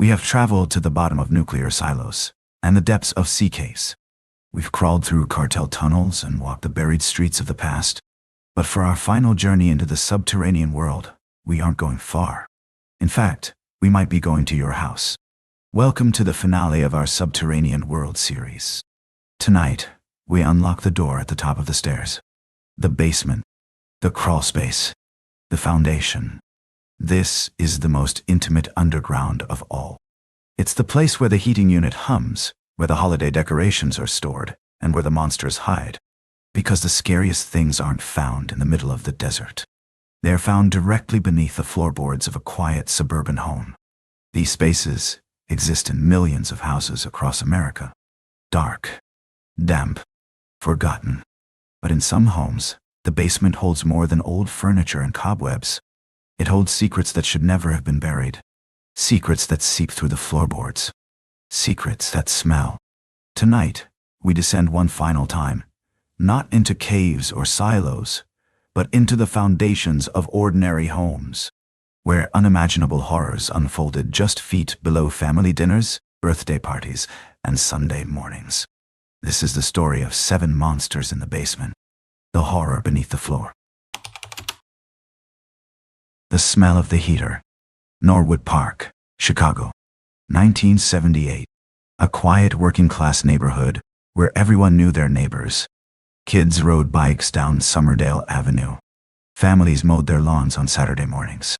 We have traveled to the bottom of nuclear silos and the depths of sea caves. We've crawled through cartel tunnels and walked the buried streets of the past. But for our final journey into the subterranean world, we aren't going far. In fact, we might be going to your house. Welcome to the finale of our Subterranean World series. Tonight, we unlock the door at the top of the stairs. The basement, the crawl space, the foundation. This is the most intimate underground of all. It's the place where the heating unit hums, where the holiday decorations are stored, and where the monsters hide. Because the scariest things aren't found in the middle of the desert. They're found directly beneath the floorboards of a quiet suburban home. These spaces exist in millions of houses across America. Dark, damp, forgotten. But in some homes, the basement holds more than old furniture and cobwebs. It holds secrets that should never have been buried. Secrets that seep through the floorboards. Secrets that smell. Tonight, we descend one final time, not into caves or silos, but into the foundations of ordinary homes, where unimaginable horrors unfolded just feet below family dinners, birthday parties, and Sunday mornings. This is the story of 7 monsters in the basement, the horror beneath the floor. The smell of the heater. Norwood Park, Chicago, 1978. A quiet working-class neighborhood where everyone knew their neighbors. Kids rode bikes down Summerdale Avenue. Families mowed their lawns on Saturday mornings.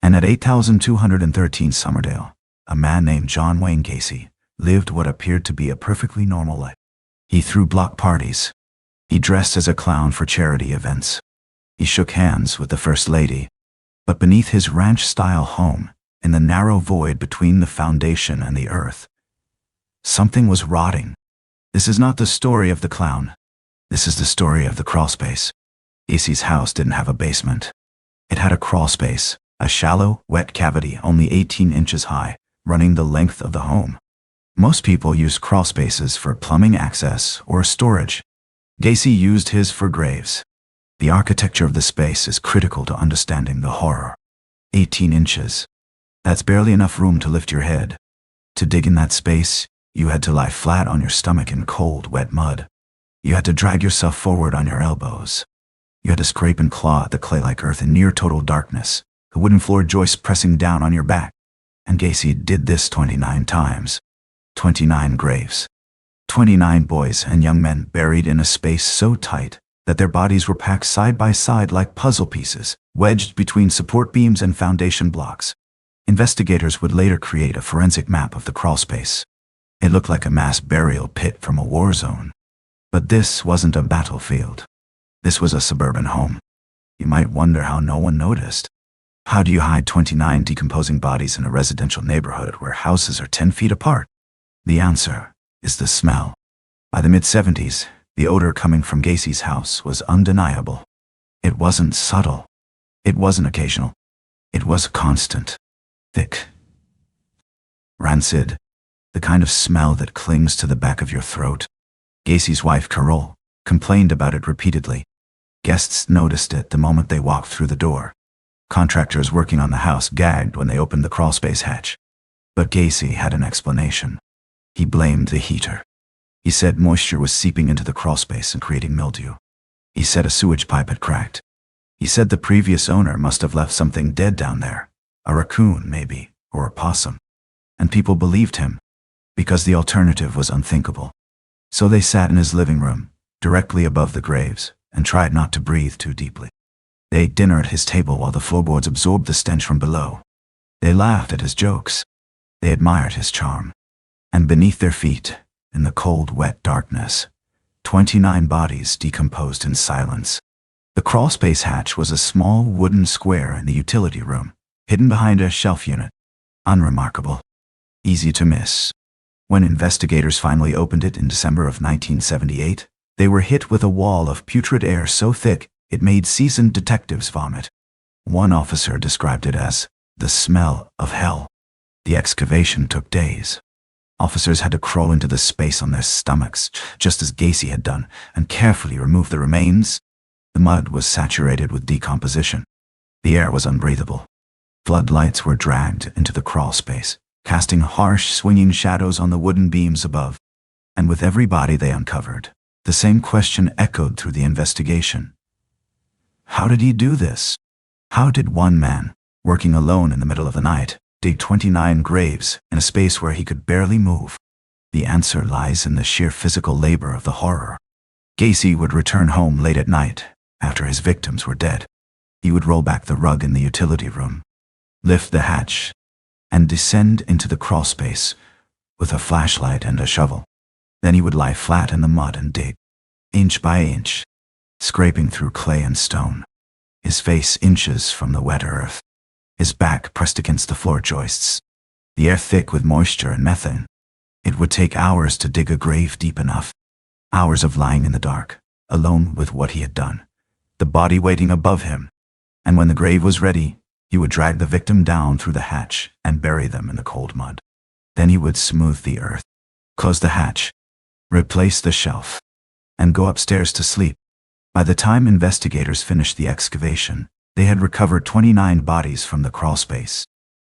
And at 8213 Summerdale, a man named John Wayne Gacy lived what appeared to be a perfectly normal life. He threw block parties. He dressed as a clown for charity events. He shook hands with the First Lady. But beneath his ranch-style home, in the narrow void between the foundation and the earth, something was rotting. This is not the story of the clown. This is the story of the crawlspace. Gacy's house didn't have a basement. It had a crawlspace, a shallow, wet cavity only 18 inches high, running the length of the home. Most people use crawlspaces for plumbing access or storage. Gacy used his for graves. The architecture of the space is critical to understanding the horror. 18 inches. That's barely enough room to lift your head. To dig in that space, you had to lie flat on your stomach in cold, wet mud. You had to drag yourself forward on your elbows. You had to scrape and claw at the clay-like earth in near total darkness, the wooden floor joists pressing down on your back. And Gacy did this 29 times. 29 graves. 29 boys and young men buried in a space so tight that their bodies were packed side by side like puzzle pieces, wedged between support beams and foundation blocks. Investigators would later create a forensic map of the crawlspace. It looked like a mass burial pit from a war zone. But this wasn't a battlefield. This was a suburban home. You might wonder how no one noticed. How do you hide 29 decomposing bodies in a residential neighborhood where houses are 10 feet apart? The answer is the smell. By the mid-70s, the odor coming from Gacy's house was undeniable. It wasn't subtle. It wasn't occasional. It was constant. Thick. Rancid. The kind of smell that clings to the back of your throat. Gacy's wife, Carol, complained about it repeatedly. Guests noticed it the moment they walked through the door. Contractors working on the house gagged when they opened the crawlspace hatch. But Gacy had an explanation. He blamed the heater. He said moisture was seeping into the crawlspace and creating mildew. He said a sewage pipe had cracked. He said the previous owner must have left something dead down there. A raccoon, maybe, or a possum. And people believed him, because the alternative was unthinkable. So they sat in his living room, directly above the graves, and tried not to breathe too deeply. They ate dinner at his table while the floorboards absorbed the stench from below. They laughed at his jokes. They admired his charm. And beneath their feet, in the cold, wet darkness, 29 bodies decomposed in silence. The crawlspace hatch was a small wooden square in the utility room, hidden behind a shelf unit. Unremarkable. Easy to miss. When investigators finally opened it in December of 1978, they were hit with a wall of putrid air so thick it made seasoned detectives vomit. One officer described it as the smell of hell. The excavation took days. Officers had to crawl into the space on their stomachs, just as Gacy had done, and carefully remove the remains. The mud was saturated with decomposition. The air was unbreathable. Floodlights were dragged into the crawl space, casting harsh, swinging shadows on the wooden beams above. And with every body they uncovered, the same question echoed through the investigation. How did he do this? How did one man, working alone in the middle of the night, dig 29 graves in a space where he could barely move? The answer lies in the sheer physical labor of the horror. Gacy would return home late at night, after his victims were dead. He would roll back the rug in the utility room, lift the hatch, and descend into the crawlspace with a flashlight and a shovel. Then he would lie flat in the mud and dig, inch by inch, scraping through clay and stone, his face inches from the wet earth, his back pressed against the floor joists, the air thick with moisture and methane. It would take hours to dig a grave deep enough, hours of lying in the dark, alone with what he had done, the body waiting above him. And when the grave was ready, he would drag the victim down through the hatch and bury them in the cold mud. Then he would smooth the earth, close the hatch, replace the shelf, and go upstairs to sleep. By the time investigators finished the excavation, they had recovered 29 bodies from the crawlspace.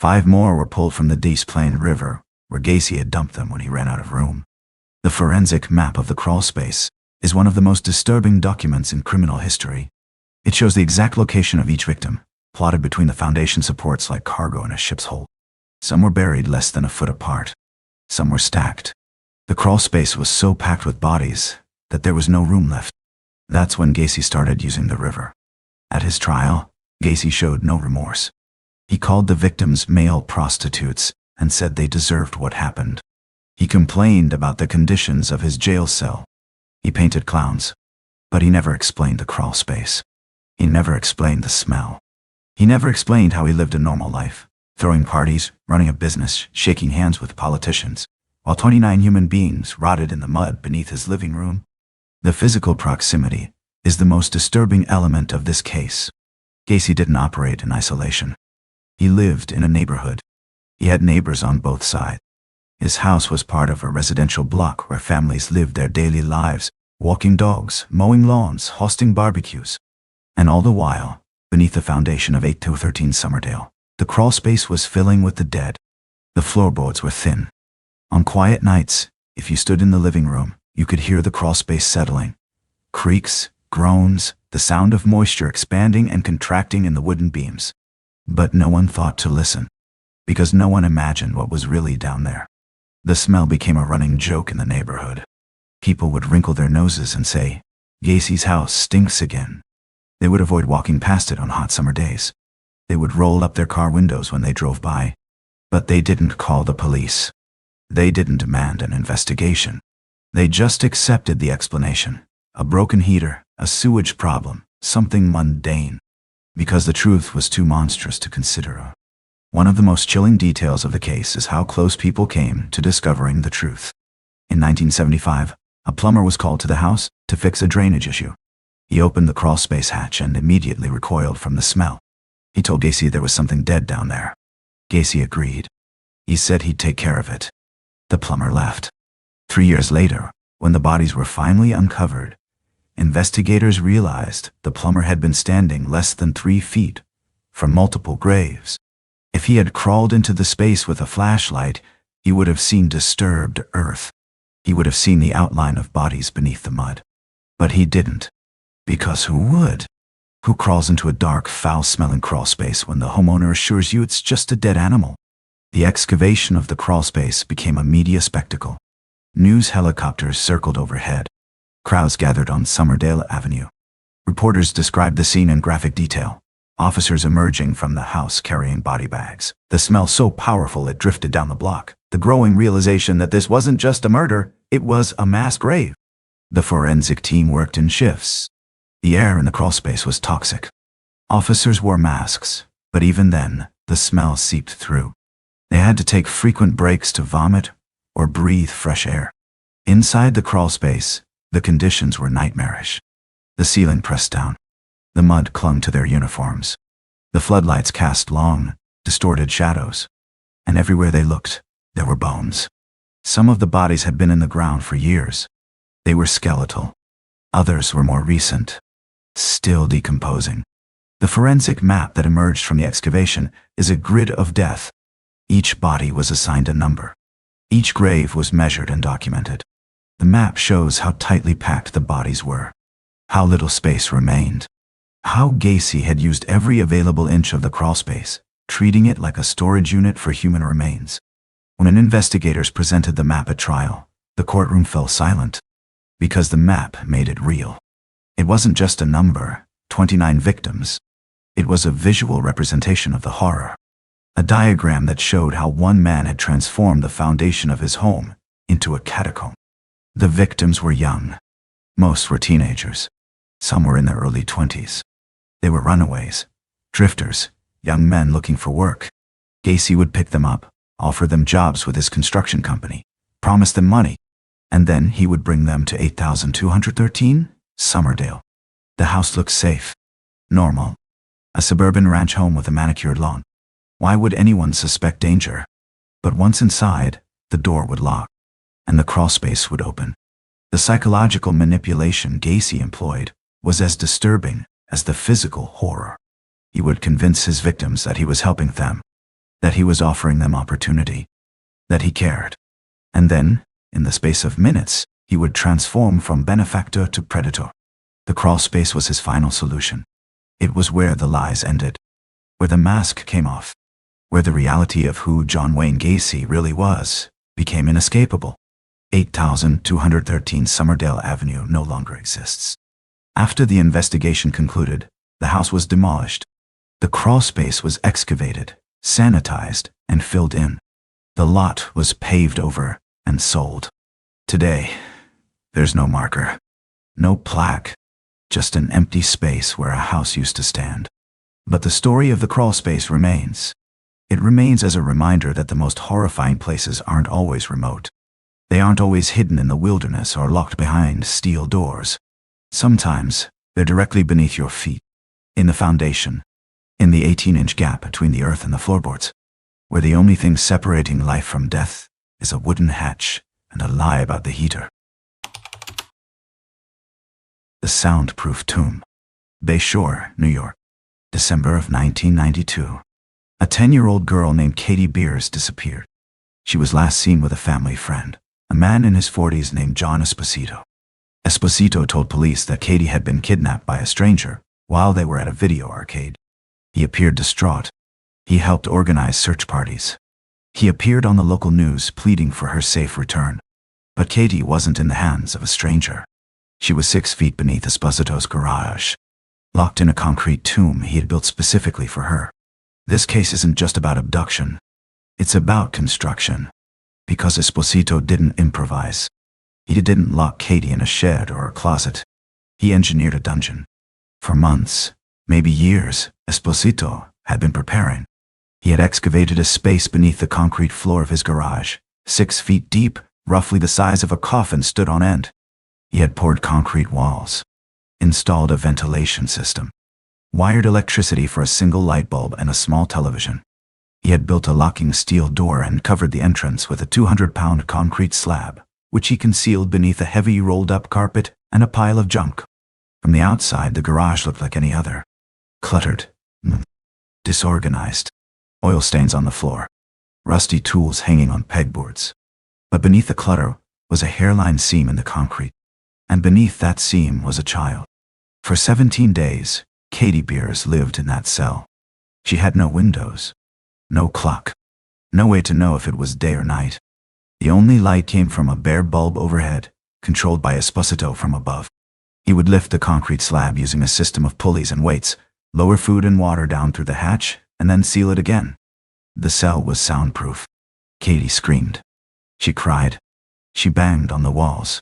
5 more were pulled from the Des Plaines River, where Gacy had dumped them when he ran out of room. The forensic map of the crawlspace is one of the most disturbing documents in criminal history. It shows the exact location of each victim, plotted between the foundation supports like cargo in a ship's hold. Some were buried less than a foot apart. Some were stacked. The crawlspace was so packed with bodies that there was no room left. That's when Gacy started using the river. At his trial, Gacy showed no remorse. He called the victims male prostitutes and said they deserved what happened. He complained about the conditions of his jail cell. He painted clowns, but he never explained the crawlspace. He never explained the smell. He never explained how he lived a normal life, throwing parties, running a business, shaking hands with politicians, while 29 human beings rotted in the mud beneath his living room. The physical proximity is the most disturbing element of this case. Gacy didn't operate in isolation. He lived in a neighborhood. He had neighbors on both sides. His house was part of a residential block where families lived their daily lives, walking dogs, mowing lawns, hosting barbecues. And all the while, beneath the foundation of 8-13 Summerdale, the crawlspace was filling with the dead. The floorboards were thin. On quiet nights, if you stood in the living room, you could hear the crawlspace settling. Creaks, groans, the sound of moisture expanding and contracting in the wooden beams. But no one thought to listen, because no one imagined what was really down there. The smell became a running joke in the neighborhood. People would wrinkle their noses and say, "Gacy's house stinks again." They would avoid walking past it on hot summer days. They would roll up their car windows when they drove by. But they didn't call the police. They didn't demand an investigation. They just accepted the explanation. A broken heater, a sewage problem, something mundane. Because the truth was too monstrous to consider. One of the most chilling details of the case is how close people came to discovering the truth. In 1975, a plumber was called to the house to fix a drainage issue. He opened the crawlspace hatch and immediately recoiled from the smell. He told Gacy there was something dead down there. Gacy agreed. He said he'd take care of it. The plumber left. 3 years later, when the bodies were finally uncovered, investigators realized the plumber had been standing less than 3 feet from multiple graves. If he had crawled into the space with a flashlight, he would have seen disturbed earth. He would have seen the outline of bodies beneath the mud. But he didn't. Because who would? Who crawls into a dark, foul-smelling crawlspace when the homeowner assures you it's just a dead animal? The excavation of the crawlspace became a media spectacle. News helicopters circled overhead. Crowds gathered on Summerdale Avenue. Reporters described the scene in graphic detail. Officers emerging from the house carrying body bags. The smell so powerful it drifted down the block. The growing realization that this wasn't just a murder, it was a mass grave. The forensic team worked in shifts. The air in the crawlspace was toxic. Officers wore masks, but even then, the smell seeped through. They had to take frequent breaks to vomit or breathe fresh air. Inside the crawlspace, the conditions were nightmarish. The ceiling pressed down. The mud clung to their uniforms. The floodlights cast long, distorted shadows. And everywhere they looked, there were bones. Some of the bodies had been in the ground for years. They were skeletal. Others were more recent, still decomposing. The forensic map that emerged from the excavation is a grid of death. Each body was assigned a number. Each grave was measured and documented. The map shows how tightly packed the bodies were, how little space remained, how Gacy had used every available inch of the crawlspace, treating it like a storage unit for human remains. When investigators presented the map at trial, the courtroom fell silent, because the map made it real. It wasn't just a number, 29 victims. It was a visual representation of the horror. A diagram that showed how one man had transformed the foundation of his home into a catacomb. The victims were young. Most were teenagers. Some were in their early 20s. They were runaways, drifters, young men looking for work. Gacy would pick them up, offer them jobs with his construction company, promise them money, and then he would bring them to 8213 Summerdale. The house looked safe, normal, a suburban ranch home with a manicured lawn. Why would anyone suspect danger? But once inside, the door would lock, and the crawlspace would open. The psychological manipulation Gacy employed was as disturbing as the physical horror. He would convince his victims that he was helping them, that he was offering them opportunity, that he cared. And then, in the space of minutes, he would transform from benefactor to predator. The crawlspace was his final solution. It was where the lies ended, where the mask came off, where the reality of who John Wayne Gacy really was became inescapable. 8213 Summerdale Avenue no longer exists. After the investigation concluded, the house was demolished. The crawlspace was excavated, sanitized, and filled in. The lot was paved over and sold. Today, there's no marker, no plaque, just an empty space where a house used to stand. But the story of the crawlspace remains. It remains as a reminder that the most horrifying places aren't always remote. They aren't always hidden in the wilderness or locked behind steel doors. Sometimes, they're directly beneath your feet, in the foundation, in the 18-inch gap between the earth and the floorboards, where the only thing separating life from death is a wooden hatch and a lie about the heater. The Soundproof Tomb. Bayshore, New York. December of 1992. A 10-year-old girl named Katie Beers disappeared. She was last seen with a family friend, a man in his 40s named John Esposito. Esposito told police that Katie had been kidnapped by a stranger while they were at a video arcade. He appeared distraught. He helped organize search parties. He appeared on the local news pleading for her safe return. But Katie wasn't in the hands of a stranger. She was 6 feet beneath Esposito's garage, locked in a concrete tomb he had built specifically for her. This case isn't just about abduction. It's about construction. Because Esposito didn't improvise. He didn't lock Katie in a shed or a closet. He engineered a dungeon. For months, maybe years, Esposito had been preparing. He had excavated a space beneath the concrete floor of his garage, 6 feet deep, roughly the size of a coffin stood on end. He had poured concrete walls, installed a ventilation system, wired electricity for a single light bulb and a small television. He had built a locking steel door and covered the entrance with a 200-pound concrete slab, which he concealed beneath a heavy rolled-up carpet and a pile of junk. From the outside, the garage looked like any other. Cluttered, disorganized, oil stains on the floor, rusty tools hanging on pegboards. But beneath the clutter was a hairline seam in the concrete, and beneath that seam was a child. For 17 days, Katie Beers lived in that cell. She had no windows, no clock, no way to know if it was day or night. The only light came from a bare bulb overhead, controlled by Esposito from above. He would lift the concrete slab using a system of pulleys and weights, lower food and water down through the hatch, and then seal it again. The cell was soundproof. Katie screamed. She cried. She banged on the walls.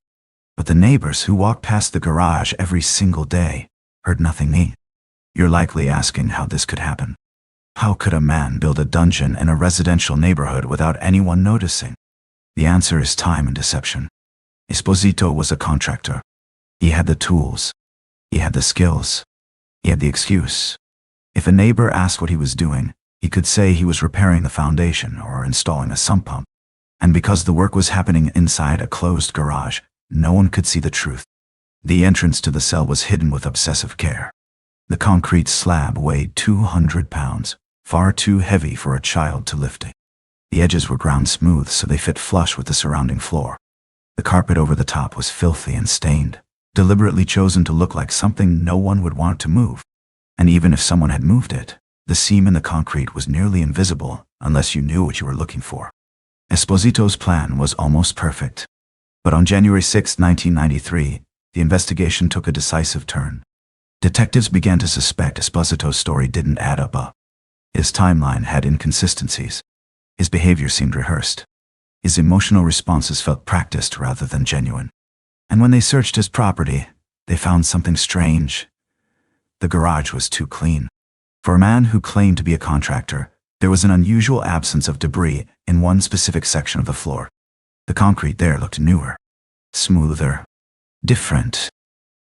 But the neighbors who walked past the garage every single day heard nothing. You're likely asking how this could happen. How could a man build a dungeon in a residential neighborhood without anyone noticing? The answer is time and deception. Esposito was a contractor. He had the tools. He had the skills. He had the excuse. If a neighbor asked what he was doing, he could say he was repairing the foundation or installing a sump pump. And because the work was happening inside a closed garage, no one could see the truth. The entrance to the cell was hidden with obsessive care. The concrete slab weighed 200 pounds, far too heavy for a child to lift it. The edges were ground smooth so they fit flush with the surrounding floor. The carpet over the top was filthy and stained, deliberately chosen to look like something no one would want to move. And even if someone had moved it, the seam in the concrete was nearly invisible unless you knew what you were looking for. Esposito's plan was almost perfect. But on January 6, 1993, the investigation took a decisive turn. Detectives began to suspect Esposito's story didn't add up. His timeline had inconsistencies. His behavior seemed rehearsed. His emotional responses felt practiced rather than genuine. And when they searched his property, they found something strange. The garage was too clean. For a man who claimed to be a contractor, there was an unusual absence of debris in one specific section of the floor. The concrete there looked newer, smoother, different.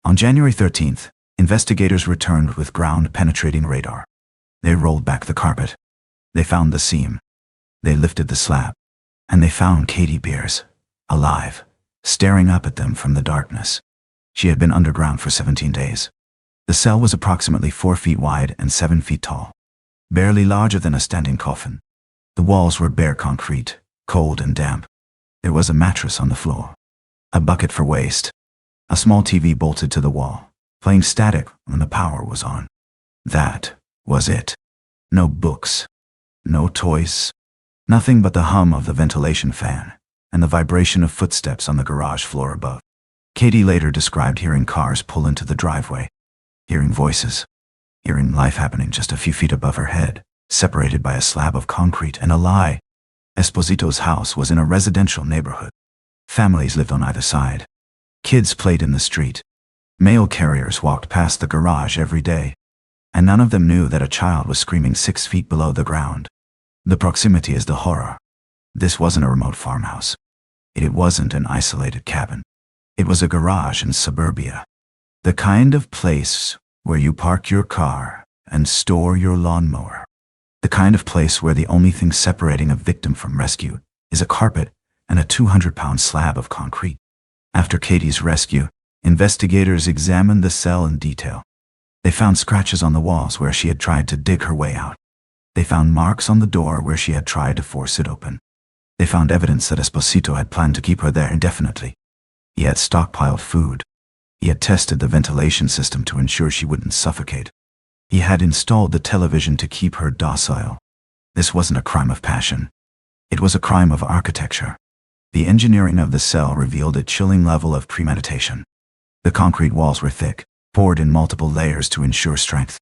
On January 13th, investigators returned with ground-penetrating radar. They rolled back the carpet. They found the seam. They lifted the slab. And they found Katie Beers, alive, staring up at them from the darkness. She had been underground for 17 days. The cell was approximately 4 feet wide and 7 feet tall, barely larger than a standing coffin. The walls were bare concrete, cold and damp. There was a mattress on the floor, a bucket for waste, a small TV bolted to the wall, playing static when the power was on. That was it. No books, no toys, nothing but the hum of the ventilation fan and the vibration of footsteps on the garage floor above. Katie later described hearing cars pull into the driveway, hearing voices, hearing life happening just a few feet above her head, separated by a slab of concrete and a lie. Esposito's house was in a residential neighborhood. Families lived on either side. Kids played in the street. Mail carriers walked past the garage every day. And none of them knew that a child was screaming 6 feet below the ground. The proximity is the horror. This wasn't a remote farmhouse. It wasn't an isolated cabin. It was a garage in suburbia. The kind of place where you park your car and store your lawnmower. The kind of place where the only thing separating a victim from rescue is a carpet and a 200-pound slab of concrete. After Katie's rescue, investigators examined the cell in detail. They found scratches on the walls where she had tried to dig her way out. They found marks on the door where she had tried to force it open. They found evidence that Esposito had planned to keep her there indefinitely. He had stockpiled food. He had tested the ventilation system to ensure she wouldn't suffocate. He had installed the television to keep her docile. This wasn't a crime of passion. It was a crime of architecture. The engineering of the cell revealed a chilling level of premeditation. The concrete walls were thick, poured in multiple layers to ensure strength.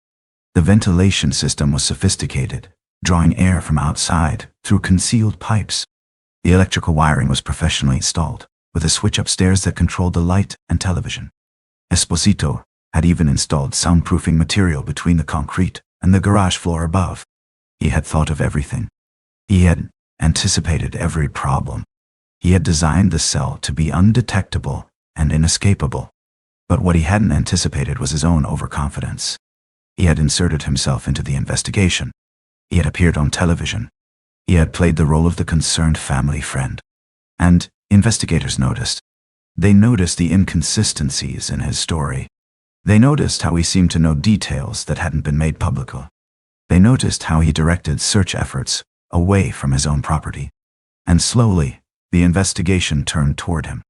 The ventilation system was sophisticated, drawing air from outside through concealed pipes. The electrical wiring was professionally installed, with a switch upstairs that controlled the light and television. Esposito had even installed soundproofing material between the concrete and the garage floor above. He had thought of everything. He had anticipated every problem. He had designed the cell to be undetectable and inescapable. But what he hadn't anticipated was his own overconfidence. He had inserted himself into the investigation. He had appeared on television. He had played the role of the concerned family friend. And investigators noticed. They noticed the inconsistencies in his story. They noticed how he seemed to know details that hadn't been made public. They noticed how he directed search efforts away from his own property. And slowly, the investigation turned toward him.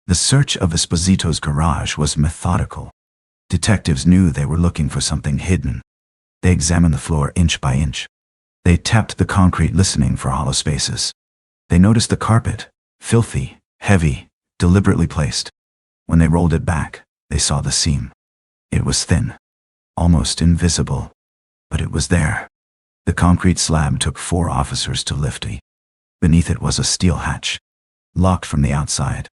The search of Esposito's garage was methodical. Detectives knew they were looking for something hidden. They examined the floor inch by inch. They tapped the concrete, listening for hollow spaces. They noticed the carpet, filthy, heavy, deliberately placed. When they rolled it back, they saw the seam. It was thin, almost invisible, but it was there. The concrete slab took 4 officers to lift it. Beneath it was a steel hatch, locked from the outside.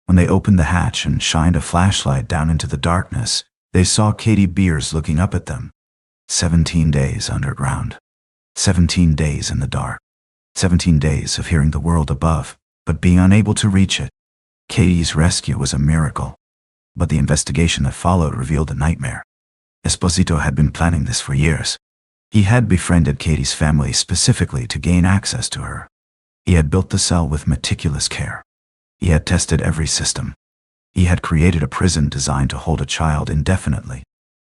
When they opened the hatch and shined a flashlight down into the darkness, they saw Katie Beers looking up at them. 17 days underground. 17 days in the dark. 17 days of hearing the world above, but being unable to reach it. Katie's rescue was a miracle. But the investigation that followed revealed a nightmare. Esposito had been planning this for years. He had befriended Katie's family specifically to gain access to her. He had built the cell with meticulous care. He had tested every system. He had created a prison designed to hold a child indefinitely.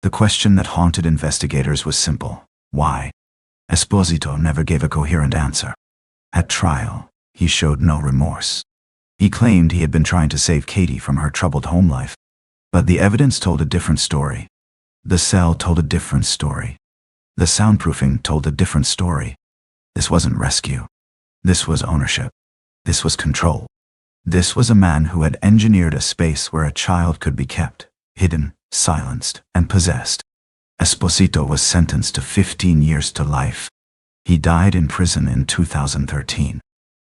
The question that haunted investigators was simple: why? Esposito never gave a coherent answer. At trial, he showed no remorse. He claimed he had been trying to save Katie from her troubled home life. But the evidence told a different story. The cell told a different story. The soundproofing told a different story. This wasn't rescue. This was ownership. This was control. This was a man who had engineered a space where a child could be kept, hidden, silenced, and possessed. Esposito was sentenced to 15 years to life. He died in prison in 2013.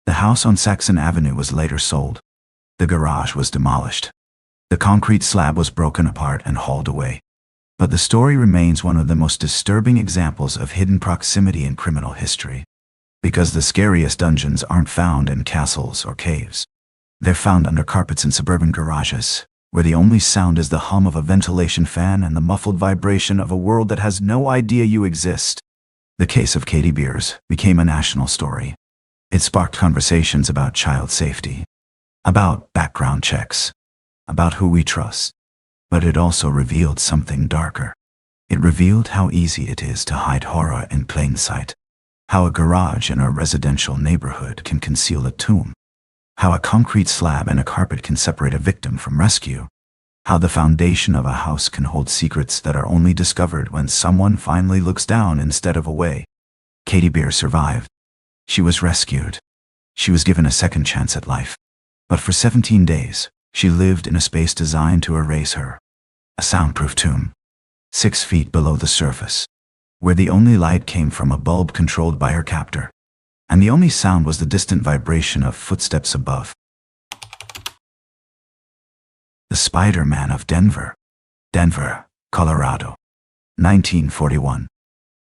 The house on Saxon Avenue was later sold. The garage was demolished. The concrete slab was broken apart and hauled away. But the story remains one of the most disturbing examples of hidden proximity in criminal history. Because the scariest dungeons aren't found in castles or caves. They're found under carpets in suburban garages, where the only sound is the hum of a ventilation fan and the muffled vibration of a world that has no idea you exist. The case of Katie Beers became a national story. It sparked conversations about child safety, about background checks, about who we trust. But it also revealed something darker. It revealed how easy it is to hide horror in plain sight. How a garage in a residential neighborhood can conceal a tomb. How a concrete slab and a carpet can separate a victim from rescue. How the foundation of a house can hold secrets that are only discovered when someone finally looks down instead of away. Katie Beer survived. She was rescued. She was given a second chance at life. But for 17 days, she lived in a space designed to erase her. A soundproof tomb, 6 feet below the surface, where the only light came from a bulb controlled by her captor. And the only sound was the distant vibration of footsteps above. The Spider-Man of Denver, Colorado, 1941.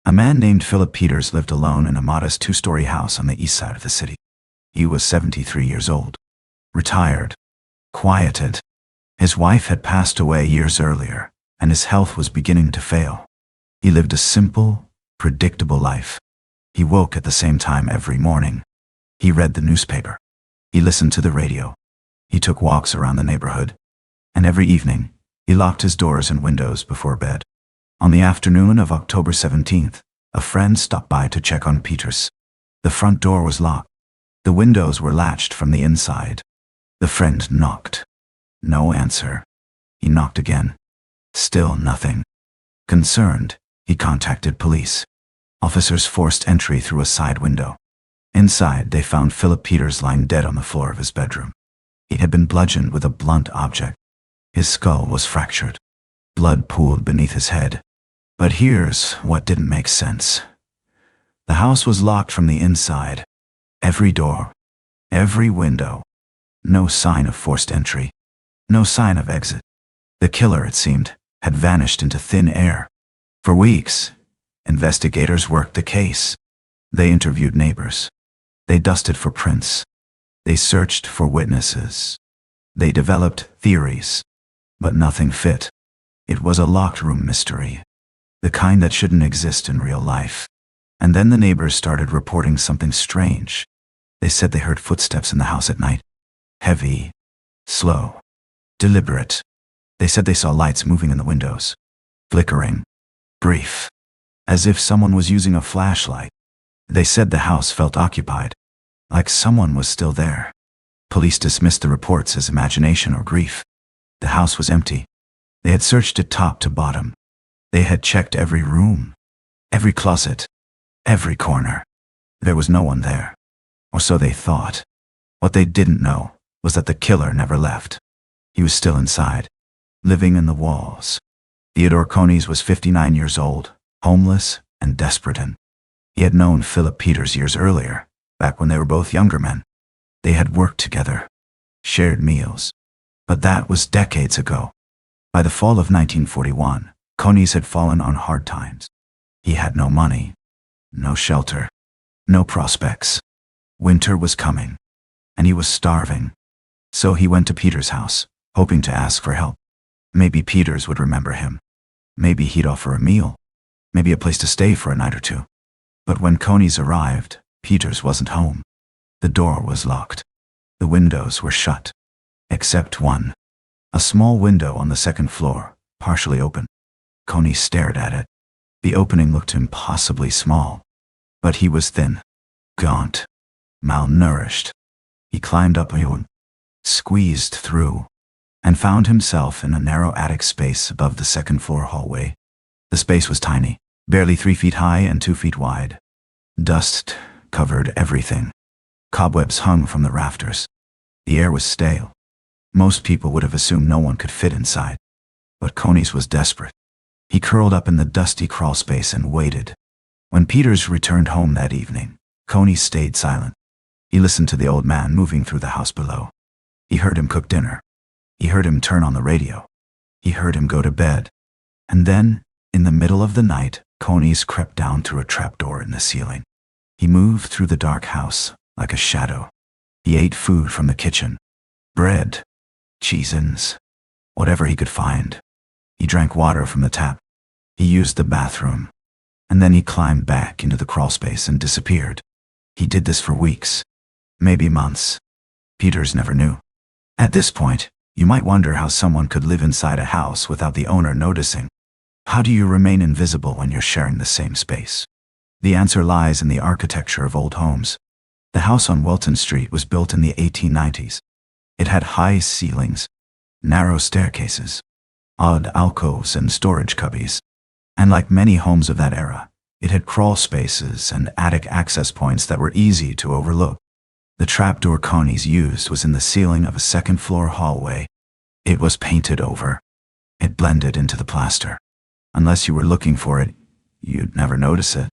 A man named Philip Peters lived alone in a modest 2-story house on the east side of the city. He was 73 years old, retired, quieted. His wife had passed away years earlier, and his health was beginning to fail. He lived a simple, predictable life. He woke at the same time every morning. He read the newspaper. He listened to the radio. He took walks around the neighborhood. And every evening, he locked his doors and windows before bed. On the afternoon of October 17th, a friend stopped by to check on Peters. The front door was locked. The windows were latched from the inside. The friend knocked. No answer. He knocked again. Still nothing. Concerned, he contacted police. Officers forced entry through a side window. Inside, they found Philip Peters lying dead on the floor of his bedroom. He had been bludgeoned with a blunt object. His skull was fractured. Blood pooled beneath his head. But here's what didn't make sense. The house was locked from the inside. Every door, every window. No sign of forced entry. No sign of exit. The killer, it seemed, had vanished into thin air. For weeks, investigators worked the case. They interviewed neighbors. They dusted for prints. They searched for witnesses. They developed theories. But nothing fit. It was a locked room mystery. The kind that shouldn't exist in real life. And then the neighbors started reporting something strange. They said they heard footsteps in the house at night. Heavy, slow, deliberate. They said they saw lights moving in the windows. Flickering. Brief. As if someone was using a flashlight. They said the house felt occupied. Like someone was still there. Police dismissed the reports as imagination or grief. The house was empty. They had searched it top to bottom. They had checked every room, every closet, every corner. There was no one there. Or so they thought. What they didn't know was that the killer never left. He was still inside, living in the walls. Theodore Conis was 59 years old, homeless and desperate. He had known Philip Peters years earlier, back when they were both younger men. They had worked together, shared meals. But that was decades ago. By the fall of 1941, Conis had fallen on hard times. He had no money, no shelter, no prospects. Winter was coming, and he was starving. So he went to Peters' house, hoping to ask for help. Maybe Peters would remember him. Maybe he'd offer a meal. Maybe a place to stay for a night or two. But when Conis arrived, Peters wasn't home. The door was locked. The windows were shut. Except one. A small window on the second floor, partially open. Conis stared at it. The opening looked impossibly small. But he was thin, gaunt, malnourished. He climbed up a hill, squeezed through, and found himself in a narrow attic space above the second-floor hallway. The space was tiny, barely 3 feet high and 2 feet wide. Dust covered everything. Cobwebs hung from the rafters. The air was stale. Most people would have assumed no one could fit inside. But Conies was desperate. He curled up in the dusty crawlspace and waited. When Peters returned home that evening, Conies stayed silent. He listened to the old man moving through the house below. He heard him cook dinner. He heard him turn on the radio. He heard him go to bed. And then, in the middle of the night, Conies crept down through a trapdoor in the ceiling. He moved through the dark house like a shadow. He ate food from the kitchen. Bread, cheese-ins, whatever he could find. He drank water from the tap. He used the bathroom. And then he climbed back into the crawlspace and disappeared. He did this for weeks, maybe months. Peters never knew. At this point, you might wonder how someone could live inside a house without the owner noticing. How do you remain invisible when you're sharing the same space? The answer lies in the architecture of old homes. The house on Welton Street was built in the 1890s. It had high ceilings, narrow staircases, odd alcoves and storage cubbies. And like many homes of that era, it had crawl spaces and attic access points that were easy to overlook. The trapdoor Conies used was in the ceiling of a second-floor hallway. It was painted over. It blended into the plaster. Unless you were looking for it, you'd never notice it.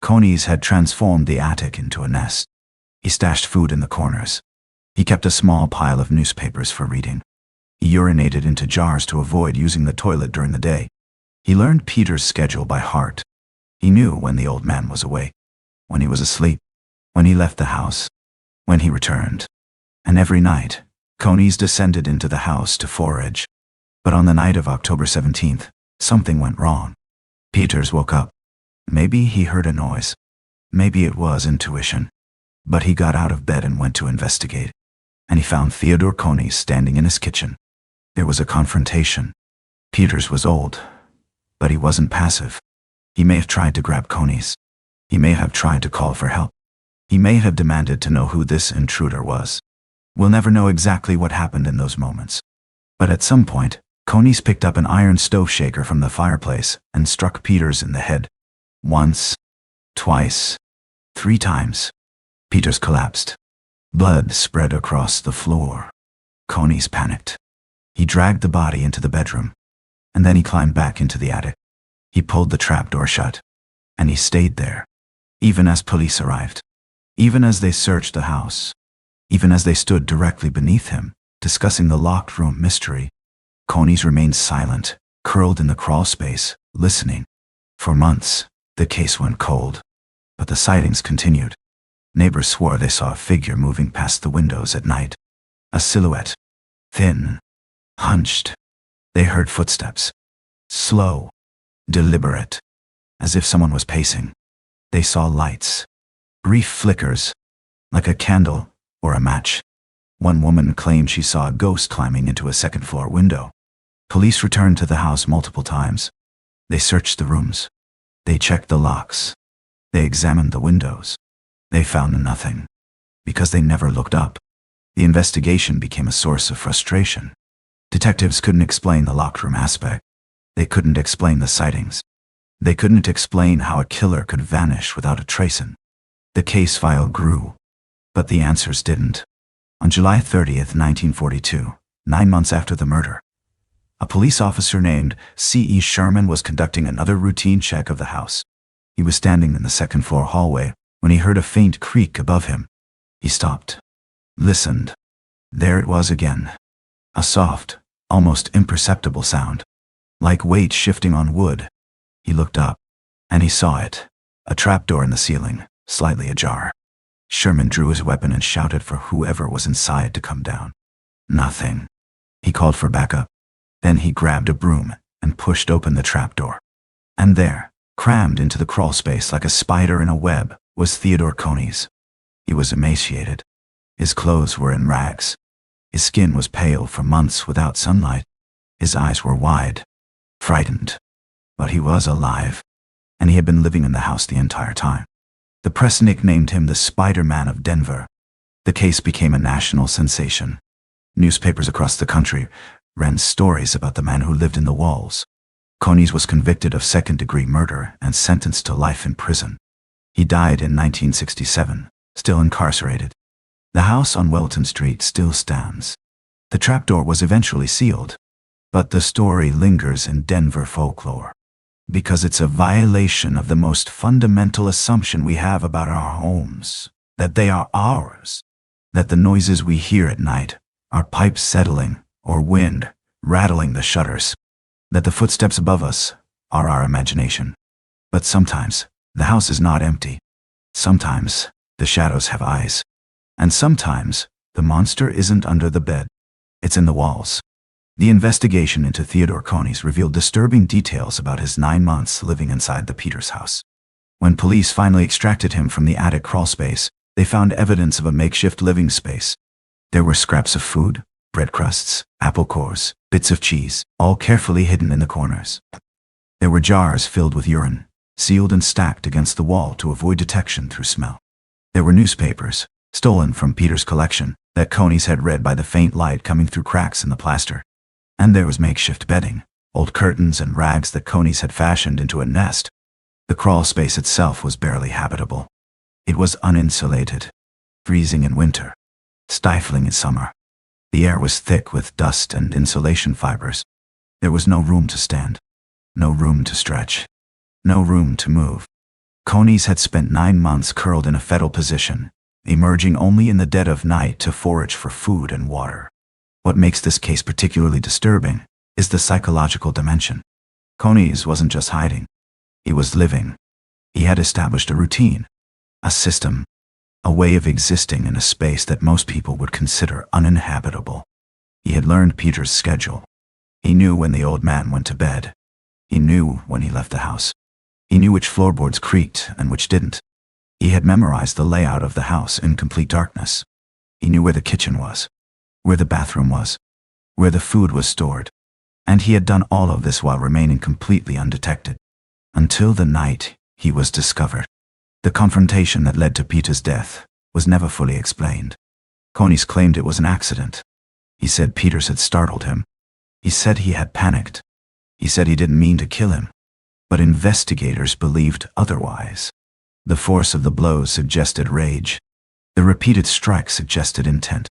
Conies had transformed the attic into a nest. He stashed food in the corners. He kept a small pile of newspapers for reading. He urinated into jars to avoid using the toilet during the day. He learned Peter's schedule by heart. He knew when the old man was awake, when he was asleep, when he left the house, when he returned. And every night, Conies descended into the house to forage. But on the night of October 17th, something went wrong. Peters woke up. Maybe he heard a noise. Maybe it was intuition. But he got out of bed and went to investigate. And he found Theodore Conies standing in his kitchen. There was a confrontation. Peters was old, but he wasn't passive. He may have tried to grab Conies. He may have tried to call for help. He may have demanded to know who this intruder was. We'll never know exactly what happened in those moments. But at some point, Conies picked up an iron stove shaker from the fireplace and struck Peters in the head. Once, twice, 3 times. Peters collapsed. Blood spread across the floor. Conies panicked. He dragged the body into the bedroom, and then he climbed back into the attic. He pulled the trapdoor shut, and he stayed there, even as police arrived, even as they searched the house, even as they stood directly beneath him, discussing the locked room mystery. Conies remained silent, curled in the crawl space, listening. For months, the case went cold, but the sightings continued. Neighbors swore they saw a figure moving past the windows at night. A silhouette, thin, hunched. They heard footsteps, slow, deliberate, as if someone was pacing. They saw lights, brief flickers, like a candle or a match. One woman claimed she saw a ghost climbing into a second-floor window. Police returned to the house multiple times. They searched the rooms. They checked the locks. They examined the windows. They found nothing, because they never looked up. The investigation became a source of frustration. Detectives couldn't explain the locked room aspect. They couldn't explain the sightings. They couldn't explain how a killer could vanish without a tracing. The case file grew, but the answers didn't. On July 30th, 1942, 9 months after the murder, a police officer named C.E. Sherman was conducting another routine check of the house. He was standing in the second-floor hallway when he heard a faint creak above him. He stopped, listened. There it was again. A soft, almost imperceptible sound, like weight shifting on wood. He looked up, and he saw it, a trapdoor in the ceiling, slightly ajar. Sherman drew his weapon and shouted for whoever was inside to come down. Nothing. He called for backup. Then he grabbed a broom and pushed open the trapdoor. And there, crammed into the crawl space like a spider in a web, was Theodore Conies. He was emaciated. His clothes were in rags. His skin was pale from months without sunlight. His eyes were wide, frightened. But he was alive, and he had been living in the house the entire time. The press nicknamed him the Spider-Man of Denver. The case became a national sensation. Newspapers across the country ran stories about the man who lived in the walls. Konies was convicted of second-degree murder and sentenced to life in prison. He died in 1967, still incarcerated. The house on Welton Street still stands. The trapdoor was eventually sealed, but the story lingers in Denver folklore because it's a violation of the most fundamental assumption we have about our homes, that they are ours, that the noises we hear at night are pipes settling or wind rattling the shutters, that the footsteps above us are our imagination. But sometimes the house is not empty. Sometimes the shadows have eyes. And sometimes the monster isn't under the bed. It's in the walls. The investigation into Theodore Konies revealed disturbing details about his 9 months living inside the Peters house. When police finally extracted him from the attic crawlspace, they found evidence of a makeshift living space. There were scraps of food, bread crusts, apple cores, bits of cheese, all carefully hidden in the corners. There were jars filled with urine, sealed and stacked against the wall to avoid detection through smell. There were newspapers, stolen from Peter's collection, that Konies had read by the faint light coming through cracks in the plaster. And there was makeshift bedding, old curtains and rags that Konies had fashioned into a nest. The crawl space itself was barely habitable. It was uninsulated, freezing in winter, stifling in summer. The air was thick with dust and insulation fibers. There was no room to stand, no room to stretch, no room to move. Konies had spent 9 months curled in a fetal position, emerging only in the dead of night to forage for food and water. What makes this case particularly disturbing is the psychological dimension. Konies wasn't just hiding. He was living. He had established a routine, a system, a way of existing in a space that most people would consider uninhabitable. He had learned Peter's schedule. He knew when the old man went to bed. He knew when he left the house. He knew which floorboards creaked and which didn't. He had memorized the layout of the house in complete darkness. He knew where the kitchen was, where the bathroom was, where the food was stored. And he had done all of this while remaining completely undetected. Until the night he was discovered. The confrontation that led to Peter's death was never fully explained. Konies claimed it was an accident. He said Peters had startled him. He said he had panicked. He said he didn't mean to kill him. But investigators believed otherwise. The force of the blows suggested rage. The repeated strikes suggested intent.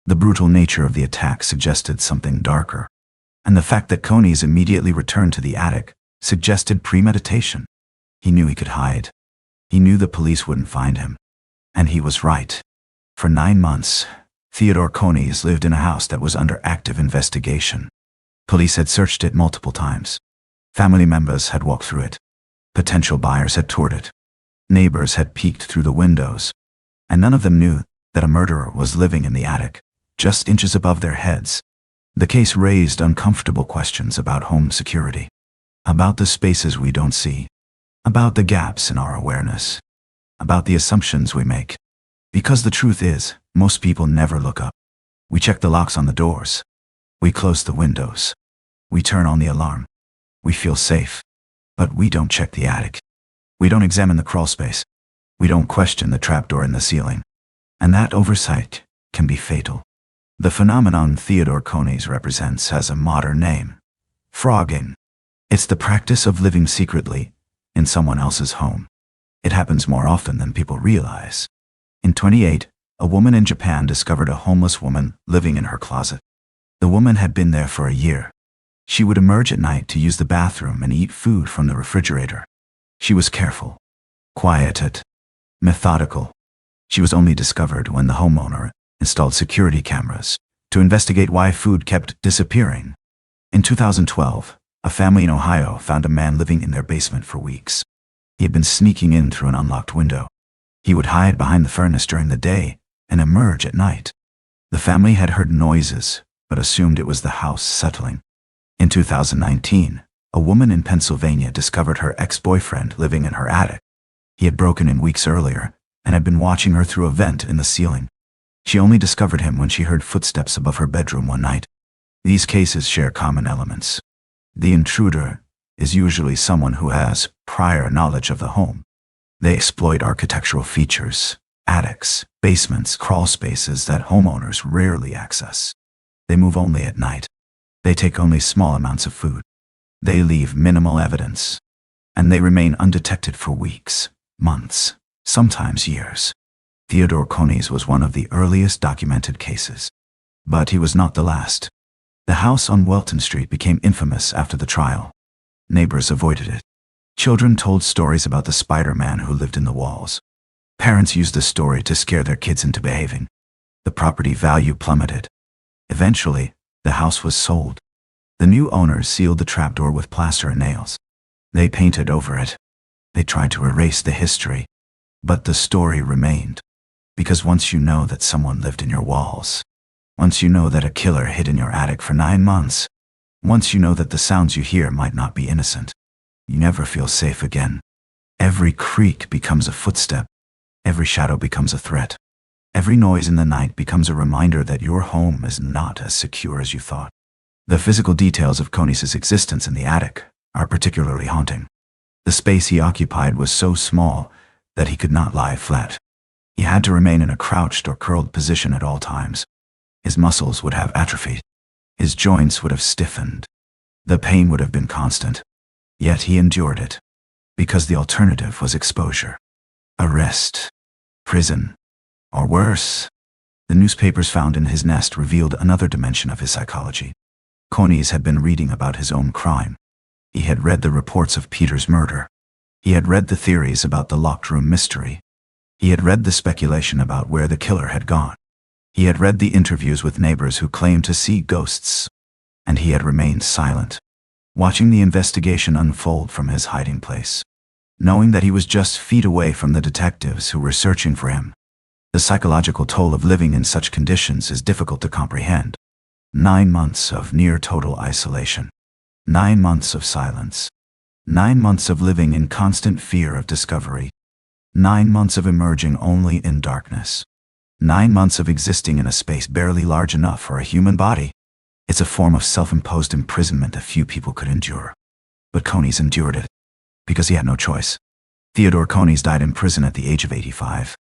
The brutal nature of the attack suggested something darker. And the fact that Konies immediately returned to the attic suggested premeditation. He knew he could hide. He knew the police wouldn't find him. And he was right. For 9 months, Theodore Konies lived in a house that was under active investigation. Police had searched it multiple times. Family members had walked through it. Potential buyers had toured it. Neighbors had peeked through the windows. And none of them knew that a murderer was living in the attic, just inches above their heads. The case raised uncomfortable questions about home security, about the spaces we don't see, about the gaps in our awareness, about the assumptions we make. Because the truth is, most people never look up. We check the locks on the doors. We close the windows. We turn on the alarm. We feel safe. But we don't check the attic. We don't examine the crawl space. We don't question the trapdoor in the ceiling. And that oversight can be fatal. The phenomenon Theodore Konies represents has a modern name: frogging. It's the practice of living secretly in someone else's home. It happens more often than people realize. In 1928, a woman in Japan discovered a homeless woman living in her closet. The woman had been there for a year. She would emerge at night to use the bathroom and eat food from the refrigerator. She was careful, quiet, methodical. She was only discovered when the homeowner installed security cameras to investigate why food kept disappearing. In 2012, a family in Ohio found a man living in their basement for weeks. He had been sneaking in through an unlocked window. He would hide behind the furnace during the day and emerge at night. The family had heard noises, but assumed it was the house settling. In 2019, a woman in Pennsylvania discovered her ex-boyfriend living in her attic. He had broken in weeks earlier and had been watching her through a vent in the ceiling. She only discovered him when she heard footsteps above her bedroom one night. These cases share common elements. The intruder is usually someone who has prior knowledge of the home. They exploit architectural features, attics, basements, crawl spaces that homeowners rarely access. They move only at night. They take only small amounts of food. They leave minimal evidence. And they remain undetected for weeks, months, sometimes years. Theodore Konies was one of the earliest documented cases. But he was not the last. The house on Welton Street became infamous after the trial. Neighbors avoided it. Children told stories about the Spider-Man who lived in the walls. Parents used the story to scare their kids into behaving. The property value plummeted. Eventually, the house was sold. The new owners sealed the trapdoor with plaster and nails. They painted over it. They tried to erase the history. But the story remained. Because once you know that someone lived in your walls, once you know that a killer hid in your attic for 9 months, once you know that the sounds you hear might not be innocent, you never feel safe again. Every creak becomes a footstep. Every shadow becomes a threat. Every noise in the night becomes a reminder that your home is not as secure as you thought. The physical details of Konies' existence in the attic are particularly haunting. The space he occupied was so small that he could not lie flat. He had to remain in a crouched or curled position at all times. His muscles would have atrophied. His joints would have stiffened. The pain would have been constant. Yet he endured it, because the alternative was exposure, arrest, prison, or worse. The newspapers found in his nest revealed another dimension of his psychology. Konies had been reading about his own crime. He had read the reports of Peter's murder. He had read the theories about the locked room mystery. He had read the speculation about where the killer had gone. He had read the interviews with neighbors who claimed to see ghosts. And he had remained silent, watching the investigation unfold from his hiding place, knowing that he was just feet away from the detectives who were searching for him. The psychological toll of living in such conditions is difficult to comprehend. 9 months of near-total isolation. 9 months of silence. 9 months of living in constant fear of discovery. 9 months of emerging only in darkness. 9 months of existing in a space barely large enough for a human body. It's a form of self-imposed imprisonment that few people could endure. But Konies endured it, because he had no choice. Theodore Konies died in prison at the age of 85.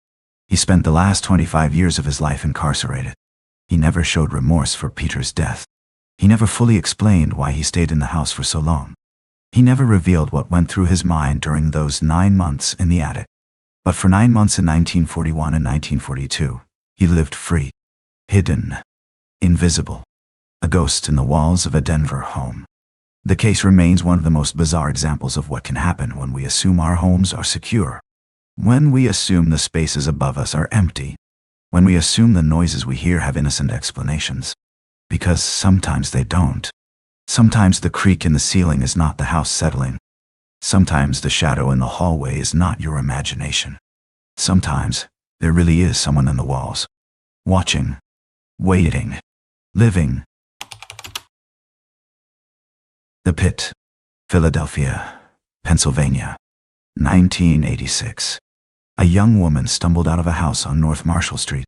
He spent the last 25 years of his life incarcerated. He never showed remorse for Peter's death. He never fully explained why he stayed in the house for so long. He never revealed what went through his mind during those 9 months in the attic. But for 9 months in 1941 and 1942, he lived free, hidden, invisible, a ghost in the walls of a Denver home. The case remains one of the most bizarre examples of what can happen when we assume our homes are secure. When we assume the spaces above us are empty. When we assume the noises we hear have innocent explanations. Because sometimes they don't. Sometimes the creak in the ceiling is not the house settling. Sometimes the shadow in the hallway is not your imagination. Sometimes there really is someone in the walls. Watching. Waiting. Living. The Pit. Philadelphia, Pennsylvania. 1986. A young woman stumbled out of a house on North Marshall Street.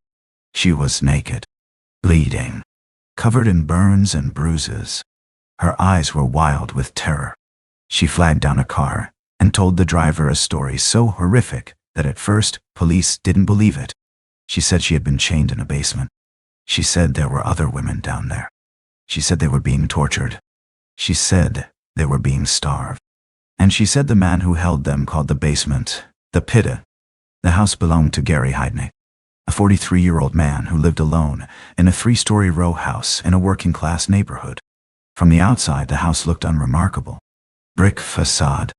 She was naked, bleeding, covered in burns and bruises. Her eyes were wild with terror. She flagged down a car and told the driver a story so horrific that at first police didn't believe it. She said she had been chained in a basement. She said there were other women down there. She said they were being tortured. She said they were being starved. And she said the man who held them called the basement the Pit. The house belonged to Gary Heidnik, a 43-year-old man who lived alone in a 3-story row house in a working-class neighborhood. From the outside, the house looked unremarkable. Brick facade,